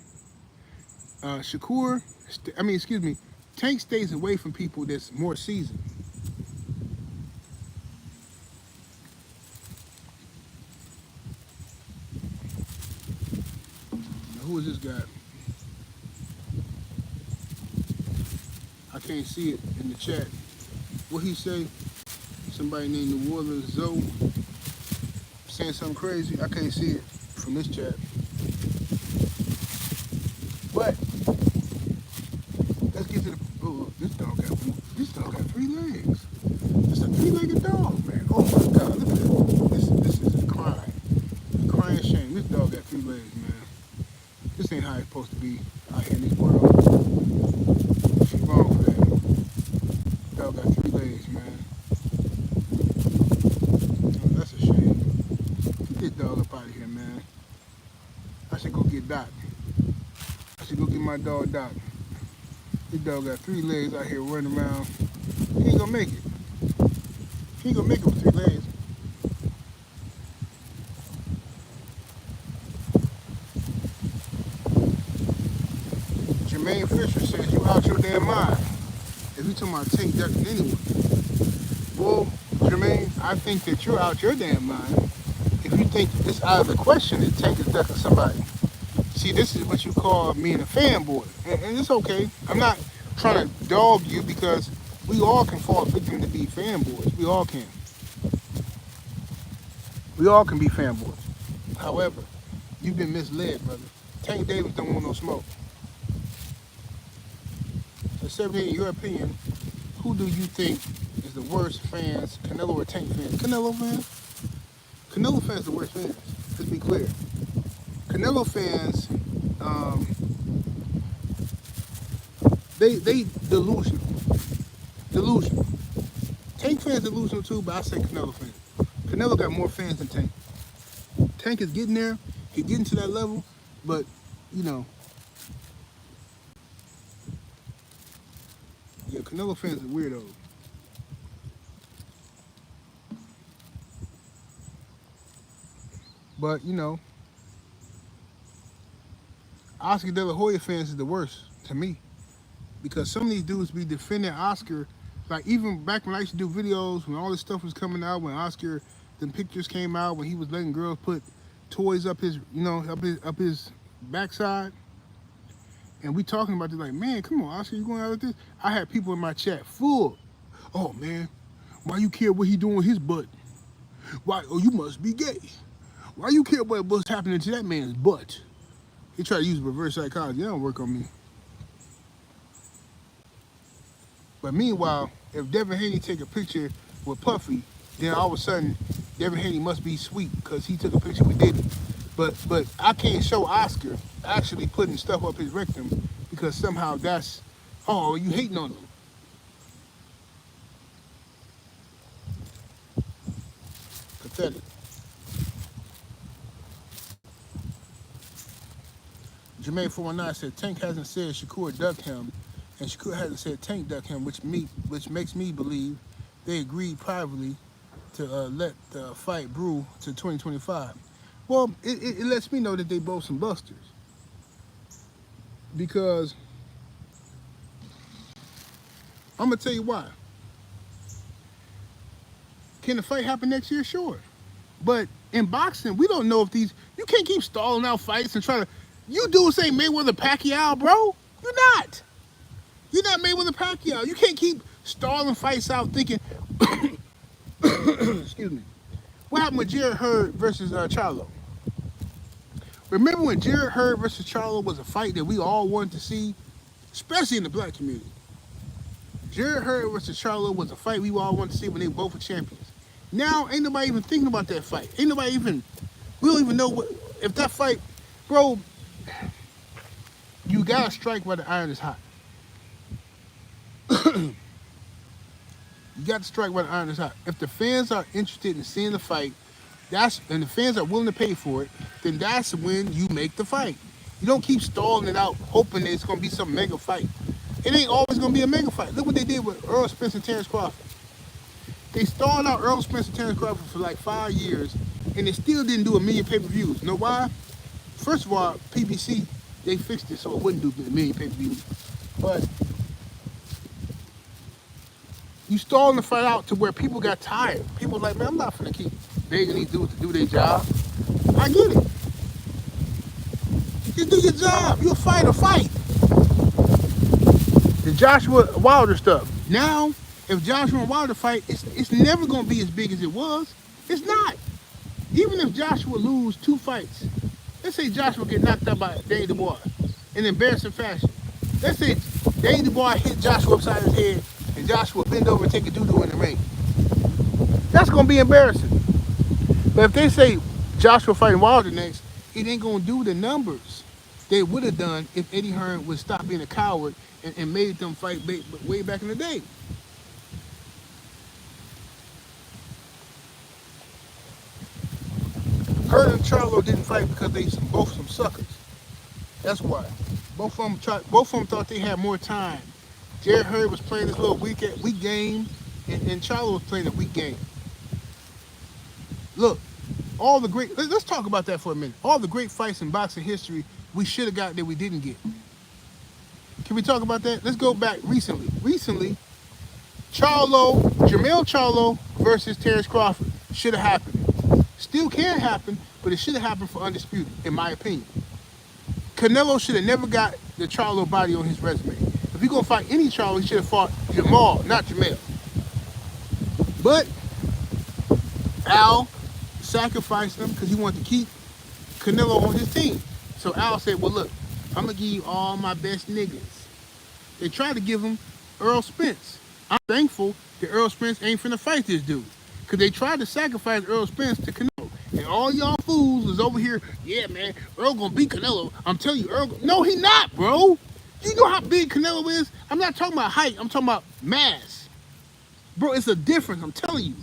Tank stays away from people that's more seasoned. Now, who is this guy? I can't see it in the chat. What he say? Somebody named New Orleans Zoe saying something crazy. I can't see it from this chat. But let's get to the. Oh, this dog got 3 legs. It's a 3-legged dog, man. Oh my God, look at this. This is a crime. A crying shame. This dog got 3 legs, man. This ain't how it's supposed to be out here in this world. She's wrong for that. Dog got 3 legs, man. Oh, that's a shame. Get this dog up out of here, man. I should go get Doc. I should go get my dog Doc. This dog got 3 legs out here running around. He ain't gonna make it. He ain't gonna make it with 3 legs. Jermaine Fisher says you out your damn mind. If you talking about Tank ducking anyone. Well, Jermaine, I think that you're out your damn mind if you think it's out of the question that Tank is ducking somebody. See, this is what you call being a fanboy. And it's okay. I'm not trying to dog you because we all can fall victim to be fanboys. We all can. We all can be fanboys. However, you've been misled, brother. Tank Davis don't want no smoke. So, 78, in your opinion, who do you think is the worst fans, Canelo or Tank fans? Canelo fans? Canelo fans are the worst fans. Let's be clear. Canelo fans, they delusional. Delusional. Tank fans delusional too, but I say Canelo fans. Canelo got more fans than Tank. Tank is getting there. He's getting to that level, but you know, yeah, Canelo fans are weirdos. But you know, Oscar De La Hoya fans is the worst to me because some of these dudes be defending Oscar, like even back when I used to do videos when all this stuff was coming out, when Oscar, the pictures came out when he was letting girls put toys up his, you know, up his backside, and we talking about this like, man, come on, Oscar, you going out with this? I had people in my chat full, oh man, why you care what he doing with his butt? Why? Oh, you must be gay. Why you care what's happening to that man's butt? He tried to use reverse psychology. That don't work on me. But meanwhile, if Devin Haney take a picture with Puffy, then all of a sudden, Devin Haney must be sweet because he took a picture with Diddy. But I can't show Oscar actually putting stuff up his rectum because somehow that's, oh, you hating on him. Pathetic. Jermaine 419 said Tank hasn't said Shakur ducked him, and Shakur hasn't said Tank ducked him, which makes me believe they agreed privately to let the fight brew to 2025. Well, it lets me know that they both some busters. Because I'm gonna tell you why. Can the fight happen next year? Sure. But in boxing, we don't know if these, you can't keep stalling out fights and trying to, you dudes ain't Mayweather Pacquiao, bro. You're not. You're not Mayweather Pacquiao. You can't keep stalling fights out thinking, excuse me. What happened with Jared Hurd versus Charlo? Remember when Jared Hurd versus Charlo was a fight that we all wanted to see, especially in the black community. Jared Hurd versus Charlo was a fight we all wanted to see when they both were champions. Now ain't nobody even thinking about that fight. Ain't nobody even. We don't even know what if that fight, bro. You gotta strike while the iron is hot. You got to strike while the iron is hot. If the fans are interested in seeing the fight, and the fans are willing to pay for it, then that's when you make the fight. You don't keep stalling it out, hoping that it's gonna be some mega fight. It ain't always gonna be a mega fight. Look what they did with Earl Spence and Terrence Crawford. They stalled out Earl Spence and Terrence Crawford for like 5 years, and they still didn't do a million pay-per-views. You know why? First of all, PBC, they fixed it so it wouldn't do a million pay-per-views. But you stalling the fight out to where people got tired. People were like, man, I'm not gonna keep begging these dudes to do their job. I get it. Just do your job. You fight a fight. The Joshua Wilder stuff. Now, if Joshua and Wilder fight, it's never gonna be as big as it was. It's not. Even if Joshua lose 2 fights, let's say Joshua get knocked out by Danny Dubois in embarrassing fashion. Let's say Danny Dubois hit Joshua upside his head and Joshua bend over and take a doo-doo in the ring. That's gonna be embarrassing. But if they say Joshua fighting Wilder next, it ain't gonna do the numbers they would have done if Eddie Hearn would stop being a coward and made them fight way back in the day. Hearn and Charlo didn't fight because they both some suckers. That's why. Both of them thought they had more time. Jared Hurd was playing this little weak game, and Charlo was playing a weak game. Look, all the great. Let's talk about that for a minute. All the great fights in boxing history we should have got that we didn't get. Can we talk about that? Let's go back recently. Recently, Jermell Charlo versus Terrence Crawford should have happened. Still can happen, but it should have happened for Undisputed, in my opinion. Canelo should have never got the Charlo body on his resume. If you're gonna fight any Charlo, he should have fought Jamal, not Jermell. But Al sacrificed him because he wanted to keep Canelo on his team. So Al said, well, look, I'm going to give you all my best niggas. They tried to give him Earl Spence. I'm thankful that Earl Spence ain't finna fight this dude. Because they tried to sacrifice Earl Spence to Canelo. And all y'all fools was over here, yeah, man, Earl going to beat Canelo. I'm telling you, Earl, no, he not, bro. You know how big Canelo is? I'm not talking about height. I'm talking about mass. Bro, it's a difference. I'm telling you.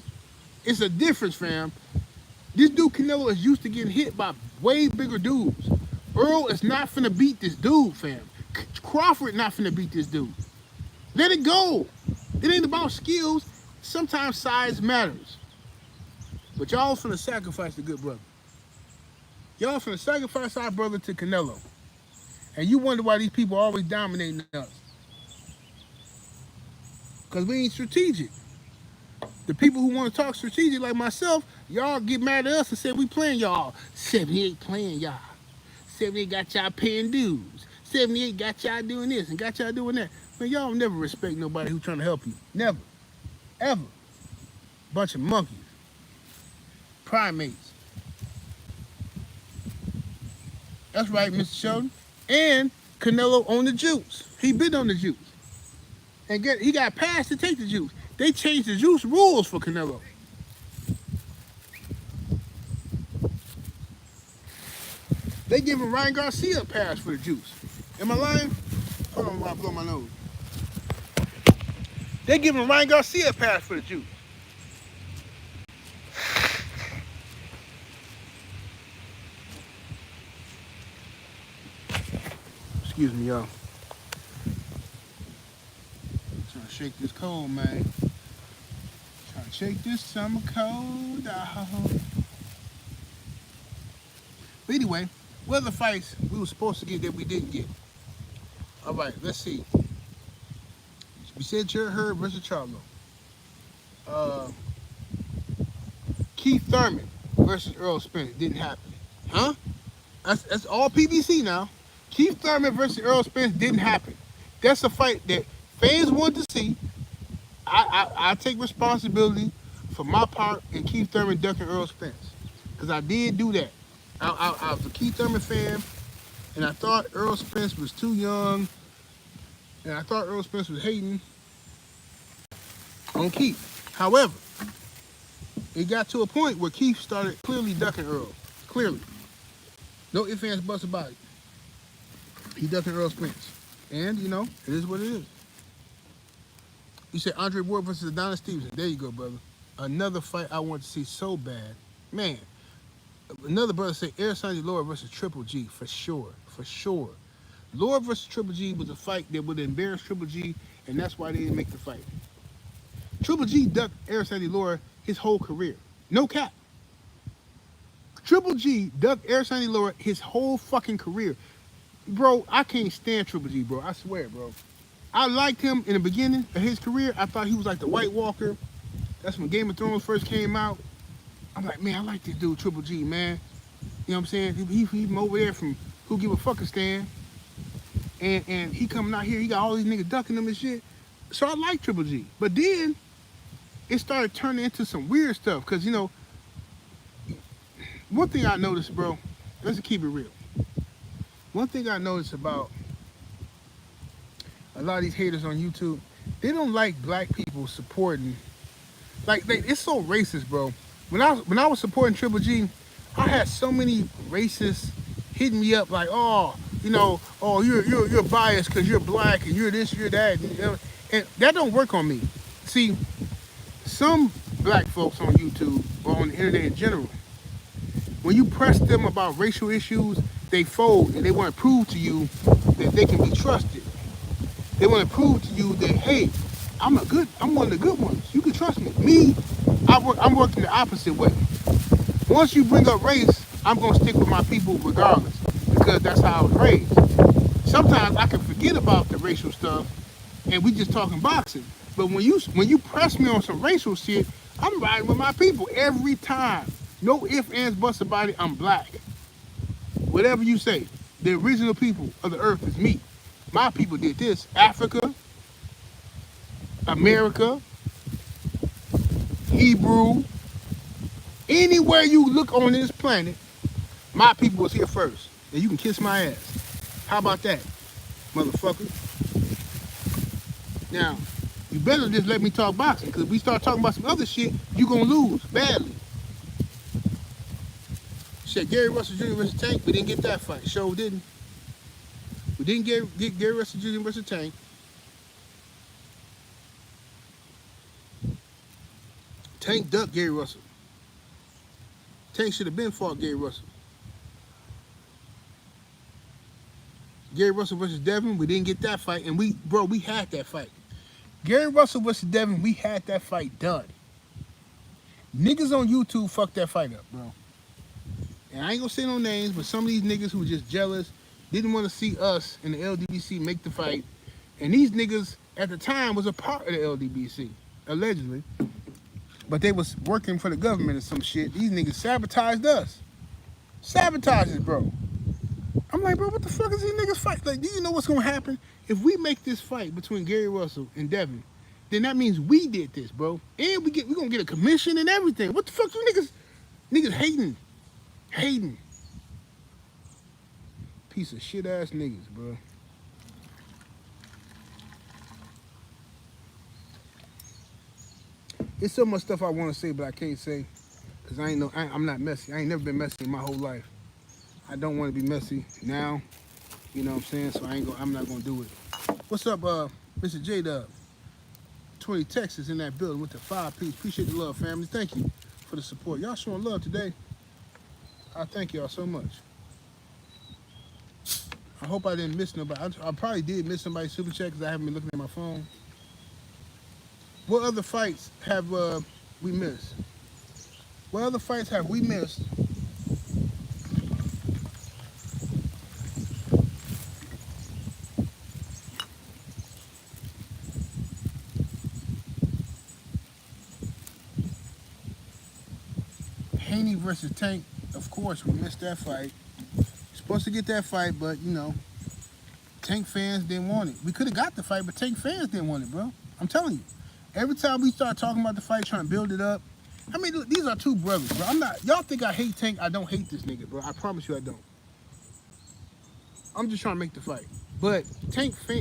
It's a difference, fam. This dude Canelo is used to getting hit by way bigger dudes. Earl is not finna beat this dude, fam. Crawford not finna beat this dude. Let it go. It ain't about skills. Sometimes size matters. But y'all finna sacrifice the good brother. Y'all finna sacrifice our brother to Canelo. And you wonder why these people are always dominating us. Because we ain't strategic. The people who want to talk strategic like myself, y'all get mad at us and say we playing y'all. 78 playing y'all. 78 got y'all paying dues. 78 got y'all doing this and got y'all doing that. Man, y'all never respect nobody who's trying to help you. Never. Ever. Bunch of monkeys. Primates. That's right, Mr. Sheldon. And Canelo on the juice. He been on the juice. And he got passed to take the juice. They changed the juice rules for Canelo. They giving Ryan Garcia a pass for the juice. Am I lying? Hold on while I blow my nose. They giving Ryan Garcia a pass for the juice. Excuse me, y'all. Trying to shake this cold, man. Trying to shake this summer cold out. But anyway, what are the fights we were supposed to get that we didn't get? All right, let's see. We said Jared Hurd versus Charlo. Keith Thurman versus Earl Spence didn't happen. Huh? That's all PBC now. Keith Thurman versus Earl Spence didn't happen. That's a fight that fans want to see. I take responsibility for my part in Keith Thurman ducking Earl Spence. Because I did do that. I was a Keith Thurman fan, and I thought Earl Spence was too young, and I thought Earl Spence was hating on Keith. However, it got to a point where Keith started clearly ducking Earl. Clearly. No ifs, ands, buts about it. He ducking Earl Spence. And, you know, it is what it is. You said Andre Ward versus Adonis Stevenson. There you go, brother. Another fight I want to see so bad. Man, another brother said Sandy Laura versus Triple G. For sure. For sure. Laura versus Triple G was a fight that would embarrass Triple G, and that's why they didn't make the fight. Triple G ducked Sandy Laura his whole career. No cap. Triple G ducked Sandy Laura his whole fucking career. Bro, I can't stand Triple G, bro. I swear, bro. I liked him in the beginning of his career. I thought he was like the White Walker. That's when Game of Thrones first came out. I'm like, man, I like this dude, Triple G, man. You know what I'm saying? He's over there from Who Give a Fuckistan. And he coming out here, he got all these niggas ducking him and shit. So I like Triple G. But then it started turning into some weird stuff. Because, you know, one thing I noticed, bro, let's keep it real. One thing I noticed about a lot of these haters on YouTube, they don't like black people supporting. Like, it's so racist, bro. When I was supporting Triple G, I had so many racists hitting me up like, oh, you know, oh, you're biased because you're black and you're this, you're that, you know? And that don't work on me. See, some black folks on YouTube or on the internet in general, when you press them about racial issues, they fold and they want to prove to you that they can be trusted. They want to prove to you that, hey, I'm one of the good ones. You can trust me. Me, I'm working the opposite way. Once you bring up race, I'm gonna stick with my people regardless, because that's how I was raised. Sometimes I can forget about the racial stuff and we just talking boxing. But when you press me on some racial shit, I'm riding with my people every time. No ifs, ands, buts about it. I'm black. Whatever you say, the original people of the earth is me. My people did this. Africa, America, Hebrew, anywhere you look on this planet, my people was here first. And you can kiss my ass. How about that, motherfucker? Now, you better just let me talk boxing, because if we start talking about some other shit, you gonna lose badly. Said Gary Russell Jr. versus Tank. We didn't get that fight. Sure didn't. We didn't get Gary Russell Jr. versus Tank. Tank ducked Gary Russell. Tank should have been fought Gary Russell. Gary Russell versus Devin. We didn't get that fight, and we had that fight. Gary Russell versus Devin. We had that fight done. Niggas on YouTube fucked that fight up, bro. And I ain't gonna say no names, but some of these niggas who were just jealous, didn't want to see us in the LDBC make the fight. And these niggas at the time was a part of the LDBC, allegedly. But they was working for the government or some shit. These niggas sabotaged us. Sabotaged us, bro. I'm like, bro, what the fuck is these niggas fight? Like, do you know what's gonna happen? If we make this fight between Gary Russell and Devin, then that means we did this, bro. And we gonna get a commission and everything. What the fuck you niggas hating? Hating. Piece of shit ass niggas, bro. There's so much stuff I want to say, but I can't say, because I'm not messy. I ain't never been messy in my whole life. I don't want to be messy now. You know what I'm saying? So I'm not gonna do it. What's up, Mr. J-Dub? 20 Texas in that building with the 5-piece. Appreciate the love, family. Thank you for the support. Y'all showing love today. I thank y'all so much. I hope I didn't miss nobody. I probably did miss somebody's super chat because I haven't been looking at my phone. What other fights have we missed? What other fights have we missed? Haney versus Tank. Of course, we missed that fight. Supposed to get that fight, but you know, Tank fans didn't want it. We could have got the fight, but Tank fans didn't want it, bro. I'm telling you. Every time we start talking about the fight, trying to build it up, I mean, look, these are two brothers, bro. I'm not. Y'all think I hate Tank? I don't hate this nigga, bro. I promise you, I don't. I'm just trying to make the fight. But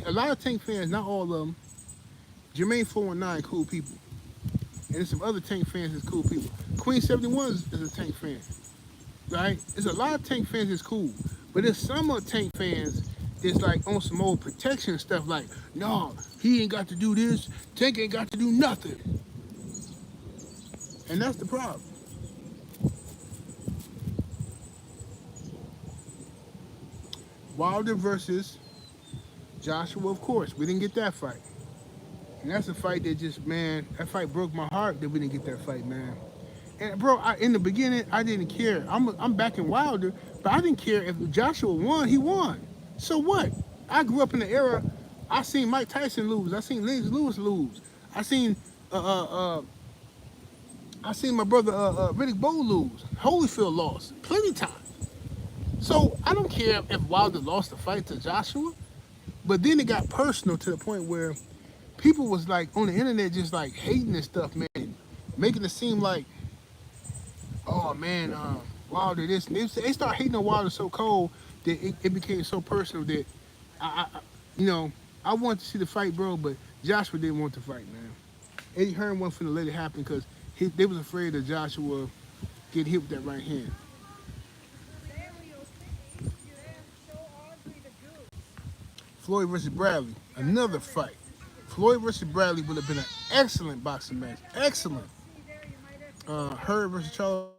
a lot of Tank fans, not all of them. Jermaine 419, cool people, and there's some other Tank fans that's cool people. Queen 71 is a Tank fan, right? There's a lot of Tank fans that's cool, but there's some of Tank fans that's like on some old protection stuff. Like, no, he ain't got to do this. Tank ain't got to do nothing, and that's the problem. Wilder versus Joshua, of course. We didn't get that fight. And that's a fight that just, man, that fight broke my heart that we didn't get that fight, man. And, bro, in the beginning, I didn't care. I'm backing Wilder, but I didn't care if Joshua won, he won. So what? I grew up in the era, I seen Mike Tyson lose. I seen Lennox Lewis lose. I seen my brother Riddick Bowe lose. Holyfield lost plenty of times. So I don't care if Wilder lost the fight to Joshua, but then it got personal to the point where people was like on the internet just like hating this stuff, man, making it seem like, oh man, Wilder this. And they start hating on Wilder so cold that it became so personal that I wanted to see the fight, bro, but Joshua didn't want the fight, man. Eddie Hearn wasn't finna let it happen because they was afraid of Joshua get hit with that right hand. Floyd versus Bradley, another fight. Floyd versus Bradley would have been an excellent boxing match. Excellent. Hurd versus Charles.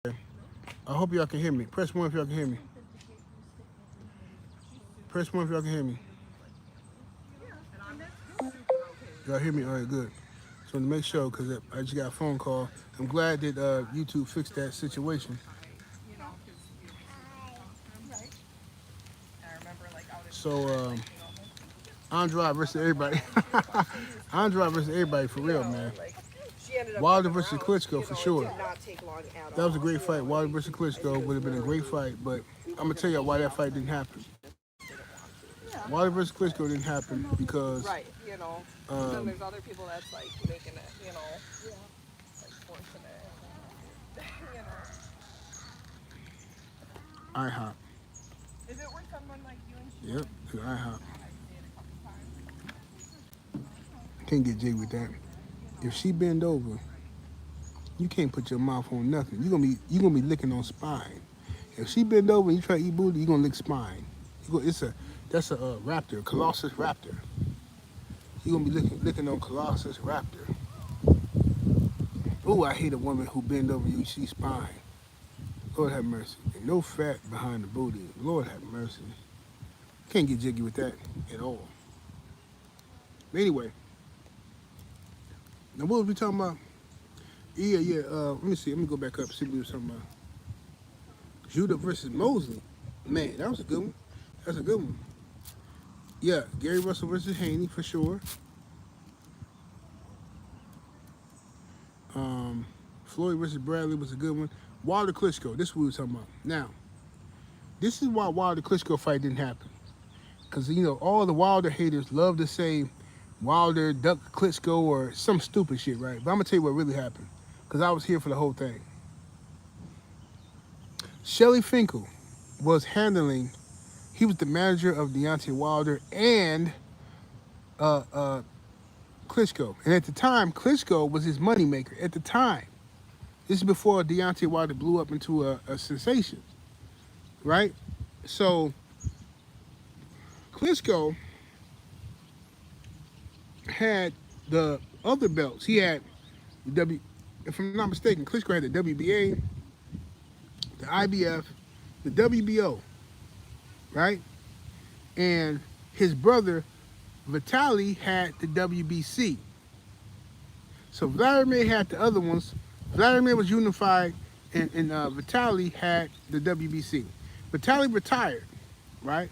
I hope y'all can hear me. Press 1 if y'all can hear me. Press 1 if y'all can hear me. Y'all hear me? All right, good. So to make sure, because I just got a phone call. I'm glad that YouTube fixed that situation. So, Andrade versus everybody. Andrade versus everybody, for real, man. Wilder versus Klitschko, for sure. That was a great fight. Wilder versus Klitschko would have been a great fight, but I'm going to tell you why that fight didn't happen. Wilder versus Klitschko didn't happen because... Right, then there's other people that's like making it, like forcing it, IHOP. Is it where someone like you and she? Yep, to IHOP. Can't get jiggy with that. If she bend over, you can't put your mouth on nothing. You're gonna be licking on spine. If she bend over and you try to eat booty, you're gonna lick spine. That's a raptor, Colossus raptor. You're gonna be licking on Colossus raptor. Oh, I hate a woman who bend over you see spine. Lord have mercy. And no fat behind the booty. Lord have mercy. Can't get jiggy with that at all. But anyway, now what was we talking about? Yeah. Let me see. Let me go back up. See what we were talking about. Judah versus Mosley. Man, that was a good one. That's a good one. Yeah, Gary Russell versus Haney for sure. Floyd versus Bradley was a good one. Wilder Klitschko, this is what we were talking about. Now, this is why Wilder Klitschko fight didn't happen. Because, all the Wilder haters love to say Wilder ducked Klitschko or some stupid shit, right? But I'm going to tell you what really happened. Because I was here for the whole thing. Shelly Finkel was he was the manager of Deontay Wilder and Klitschko. And at the time, Klitschko was his moneymaker. At the time. This is before Deontay Wilder blew up into a sensation, right? So, Klitschko had the other belts. He had if I'm not mistaken, Klitschko had the WBA, the IBF, the WBO, right? And his brother, Vitaly, had the WBC. So Vladimir had the other ones. Vladimir was unified, and Vitaly had the WBC. Vitaly retired, right?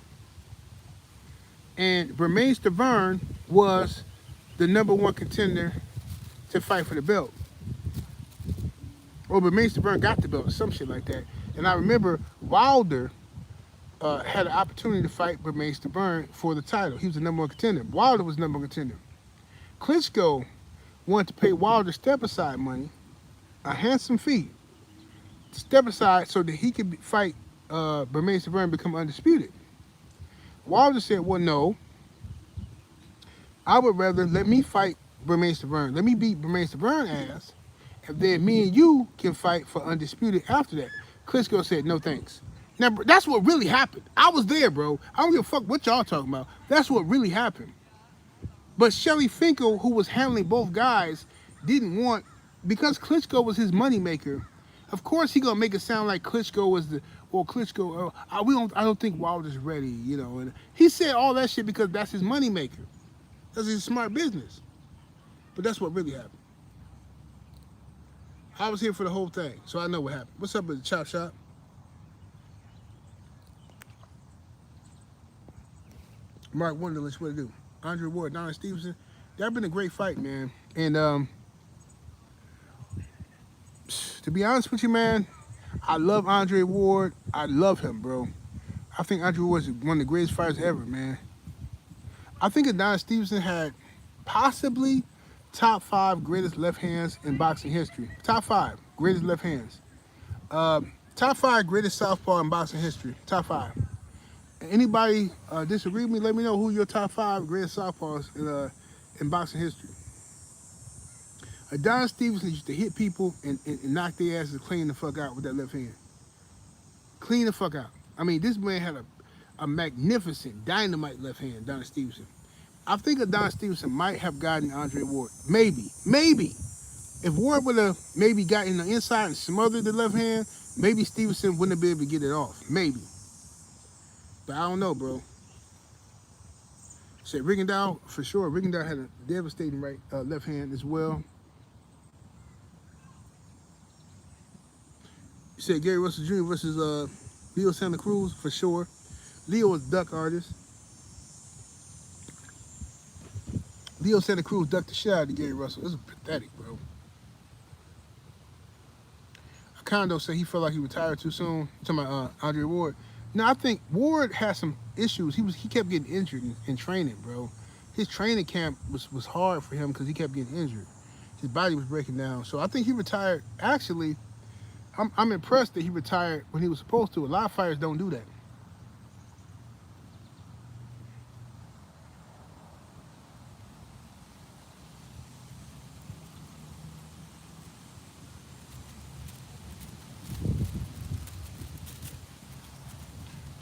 And Bermane Stiverne was the #1 contender to fight for the belt. Or Bermane Stiverne got the belt, or some shit like that. And I remember Wilder had an opportunity to fight Bermane Stiverne for the title. He was the #1 contender. Wilder was #1 contender. Klitschko wanted to pay Wilder step aside money, a handsome fee, to step aside so that he could fight Bermane Stiverne and become undisputed. Wilder said, well, no, I would rather let me fight Bermane Stiverne. Let me beat Bermane Stiverne ass, and then me and you can fight for undisputed after that. Klitschko said, no thanks. Now, that's what really happened. I was there, bro. I don't give a fuck what y'all talking about. That's what really happened. But Shelly Finkel, who was handling both guys, didn't want, because Klitschko was his moneymaker, of course he gonna make it sound like Klitschko was the, well, Klitschko, I don't think Wilder's ready, you know. And he said all that shit because that's his moneymaker. That's his smart business. But that's what really happened. I was here for the whole thing, so I know what happened. What's up with the Chop Shop? Mark Wonderlich, what to do? Andre Ward, Donald Stevenson. That been a great fight, man. And to be honest with you, man, I love Andre Ward. I love him, bro. I think Andre Ward is one of the greatest fighters ever, man. I think Adonis Stevenson had possibly top 5 greatest left hands in boxing history. Top 5 greatest left hands. Top 5 greatest southpaw in boxing history. Top 5. Anybody disagree with me? Let me know who your top 5 greatest southpaws in boxing history. Adonis Stevenson used to hit people and knock their asses clean the fuck out with that left hand. Clean the fuck out. I mean, this man had a magnificent dynamite left hand, Adonis Stevenson. I think Adonis Stevenson might have gotten Andre Ward. Maybe. If Ward would have maybe gotten the inside and smothered the left hand, maybe Stevenson wouldn't have been able to get it off. Maybe. But I don't know, bro. Said Rigondeaux, for sure. Rigondeaux had a devastating left hand as well. You said Gary Russell Jr. versus Leo Santa Cruz, for sure. Leo was duck artist. Leo Santa Cruz ducked the shit out of Gary Russell. This is pathetic, bro. Kondo said he felt like he retired too soon. I'm talking about Andre Ward. No, I think Ward had some issues. He kept getting injured in training, bro. His training camp was hard for him because he kept getting injured. His body was breaking down. So I think he retired. Actually, I'm impressed that he retired when he was supposed to. A lot of fighters don't do that.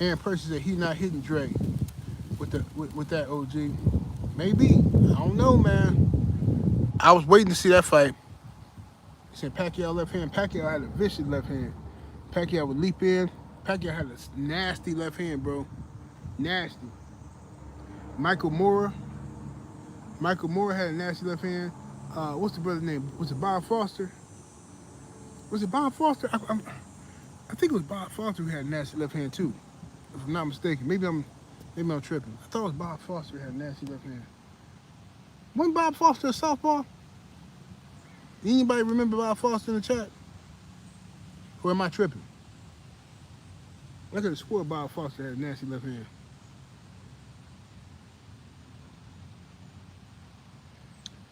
Aaron Percy said he not hitting Dre with that OG. Maybe. I don't know, man. I was waiting to see that fight. He said Pacquiao left hand. Pacquiao had a vicious left hand. Pacquiao would leap in. Pacquiao had a nasty left hand, bro. Nasty. Michael Moorer had a nasty left hand. What's the brother's name? Was it Bob Foster? Was it Bob Foster? I think it was Bob Foster who had a nasty left hand too. If I'm not mistaken. Maybe I'm tripping. I thought it was Bob Foster who had a nasty left hand. Wasn't Bob Foster a southpaw? Anybody remember Bob Foster in the chat? Or am I tripping? I could have swore Bob Foster had a nasty left hand.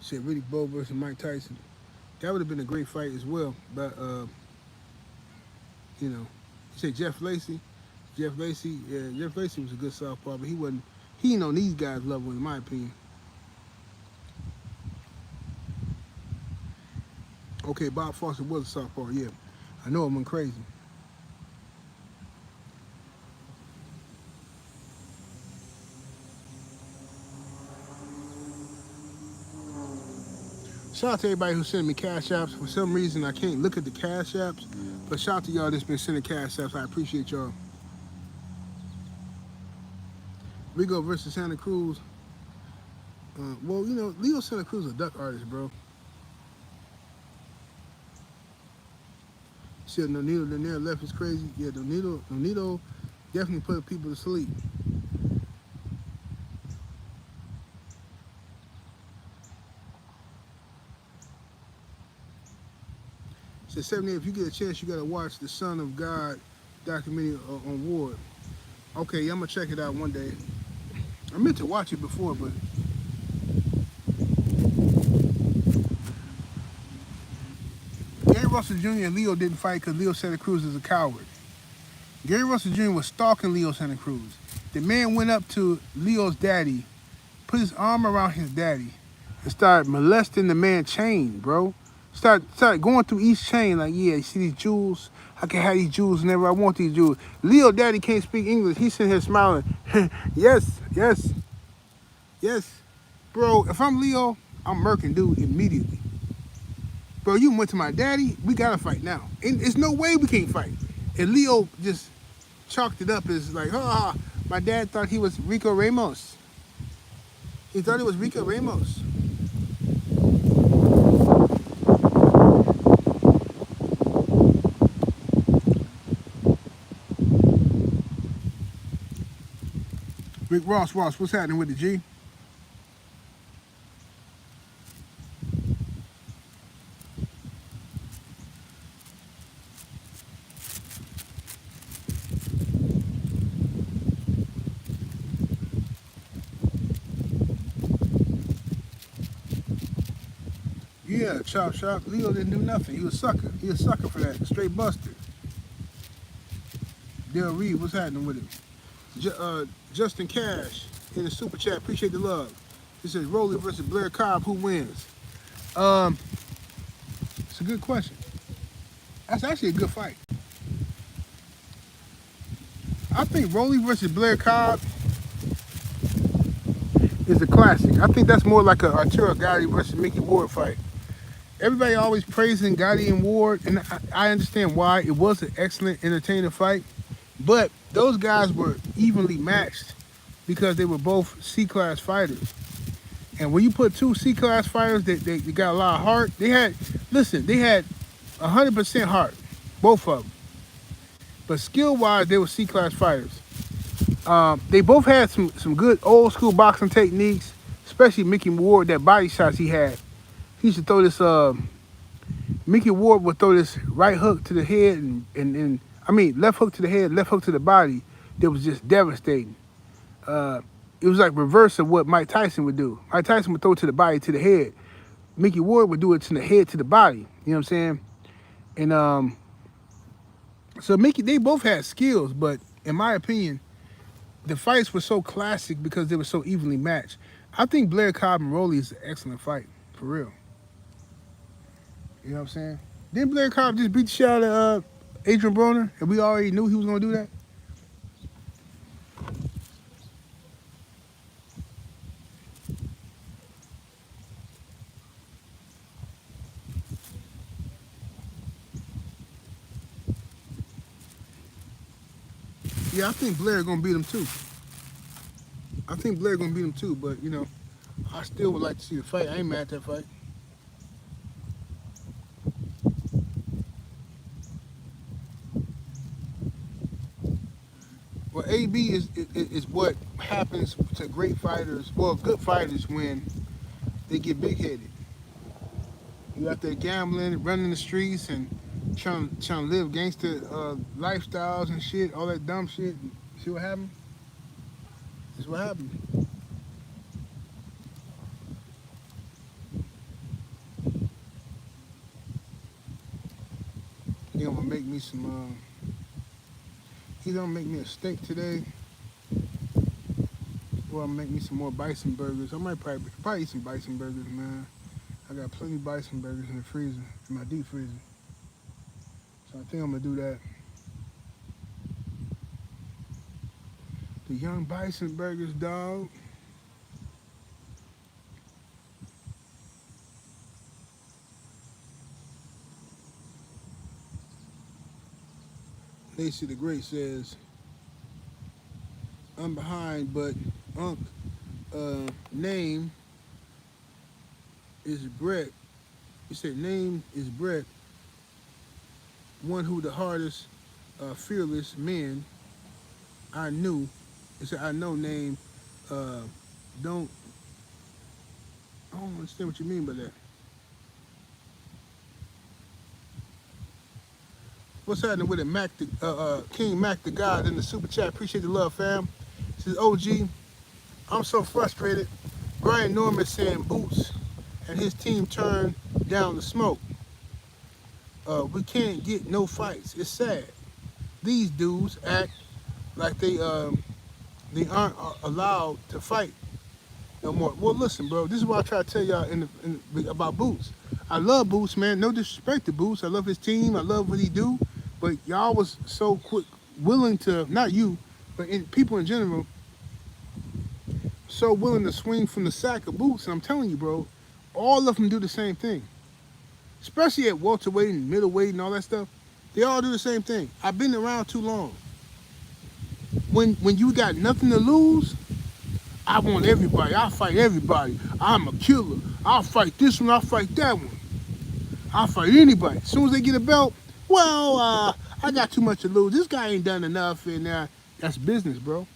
Said Riddick Bowe versus Mike Tyson. That would have been a great fight as well. But, you know, you said Jeff Lacey. Jeff Lacey was a good southpaw, but he ain't on these guys' level, in my opinion. Okay, Bob Foster was a southpaw, yeah. I know it went crazy. Shout out to everybody who's sending me cash apps. For some reason, I can't look at the cash apps, but shout out to y'all that's been sending cash apps. I appreciate y'all. Rigo versus Santa Cruz. Well, you know, Leo Santa Cruz is a duck artist, bro. Said Nonito Lanier left is crazy. Yeah, Nonito definitely put people to sleep. Said 78, if you get a chance, you gotta watch the Son of God documentary on Ward. Okay, I'm gonna check it out one day. I meant to watch it before, but Russell Jr. and Leo didn't fight because Leo Santa Cruz is a coward. Gary Russell Jr. was stalking Leo Santa Cruz. The man went up to Leo's daddy, put his arm around his daddy, and started molesting the man's chain, bro. Started going through each chain like, yeah, you see these jewels? I can have these jewels whenever I want these jewels. Leo daddy can't speak English. He's sitting here smiling. Yes, yes, yes. Bro, if I'm Leo, I'm murking dude immediately. Bro, you went to my daddy, we gotta fight now. And there's no way we can't fight. And Leo just chalked it up as like, my dad thought he was Rico Ramos. He thought it was Rico Ramos. Rick Ross, what's happening with the G? Yeah, chop. Leo didn't do nothing. He was a sucker. He was a sucker for that. Straight buster. Dale Reed, what's happening with him? Justin Cash in the super chat. Appreciate the love. He says Rolly versus Blair Cobb. Who wins? It's a good question. That's actually a good fight. I think Rolly versus Blair Cobb is a classic. I think that's more like a Arturo Gatti versus Mickey Ward fight. Everybody always praising Gotti and Ward, and I understand why. It was an excellent, entertaining fight, but those guys were evenly matched because they were both C-class fighters. And when you put two C-class fighters, they got a lot of heart. They had 100% heart, both of them. But skill-wise, they were C-class fighters. They both had some good old-school boxing techniques, especially Mickey Ward, that body shots he had. He used to throw this, Mickey Ward would throw this right hook to the head and left hook to the head, left hook to the body that was just devastating. It was like reverse of what Mike Tyson would do. Mike Tyson would throw it to the body, to the head. Mickey Ward would do it to the head, to the body. You know what I'm saying? And so they both had skills, but in my opinion, the fights were so classic because they were so evenly matched. I think Blair Cobb and Rolly is an excellent fight, for real. You know what I'm saying? Didn't Blair Cobb just beat the shit out of Adrian Broner, and we already knew he was going to do that? Yeah, I think Blair going to beat him too. But, you know, I still would like to see the fight. I ain't mad at that fight. Well, AB is what happens to great fighters, well, good fighters when they get big-headed. You out there gambling, running the streets, and trying to live gangster lifestyles and shit, all that dumb shit. See what happened? That's what happened. I think I'm gonna make me some. Either I'm gonna make me a steak today, or I'll make me some more bison burgers. I might probably eat some bison burgers, man. I got plenty of bison burgers in the freezer, in my deep freezer. So I think I'm gonna do that. The young bison burgers, dog. Lacey the Great says, I'm behind, but Unc name is Brett. He said name is Brett, one who the hardest, fearless men I knew. He said I know name, I don't understand what you mean by that. What's happening with it? King Mac the God in the super chat. Appreciate the love, fam. He says, OG, I'm so frustrated. Brian Norman saying Boots and his team turned down the smoke. we can't get no fights. It's sad. These dudes act like they aren't allowed to fight no more. Well, listen, bro. This is what I try to tell y'all about Boots. I love Boots, man. No disrespect to Boots. I love his team. I love what he do. But y'all was so quick, willing to, not you, but people in general, so willing to swing from the sack of Boots. And I'm telling you, bro, all of them do the same thing. Especially at welterweight and middleweight and all that stuff. They all do the same thing. I've been around too long. When you got nothing to lose, I want everybody. I'll fight everybody. I'm a killer. I'll fight this one. I'll fight that one. I'll fight anybody. As soon as they get a belt, well, I got too much to lose. This guy ain't done enough, and that's business, bro.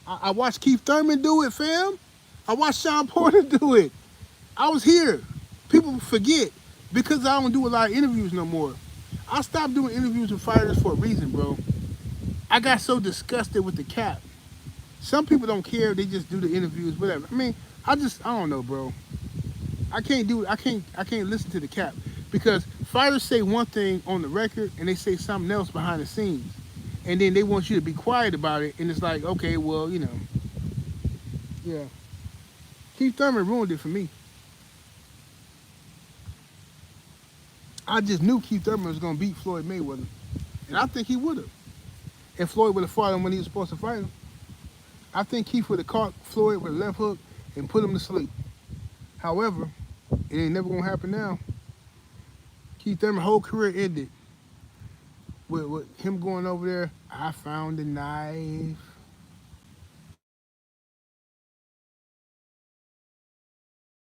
I watched Keith Thurman do it, fam. I watched Sean Porter do it. I was here. People forget because I don't do a lot of interviews no more. I stopped doing interviews with fighters for a reason, bro. I got so disgusted with the cap. Some people don't care; they just do the interviews, whatever. I mean, I don't know, bro. I can't listen to the cap because fighters say one thing on the record and they say something else behind the scenes, and then they want you to be quiet about it, and it's like, okay, well, yeah. Keith Thurman ruined it for me. I just knew Keith Thurman was gonna beat Floyd Mayweather, and I think he would have. If Floyd would have fought him when he was supposed to fight him, I think Keith would have caught Floyd with a left hook and put him to sleep. However, it ain't never gonna happen now. Keith Thurman's whole career ended with him going over there. I found a knife.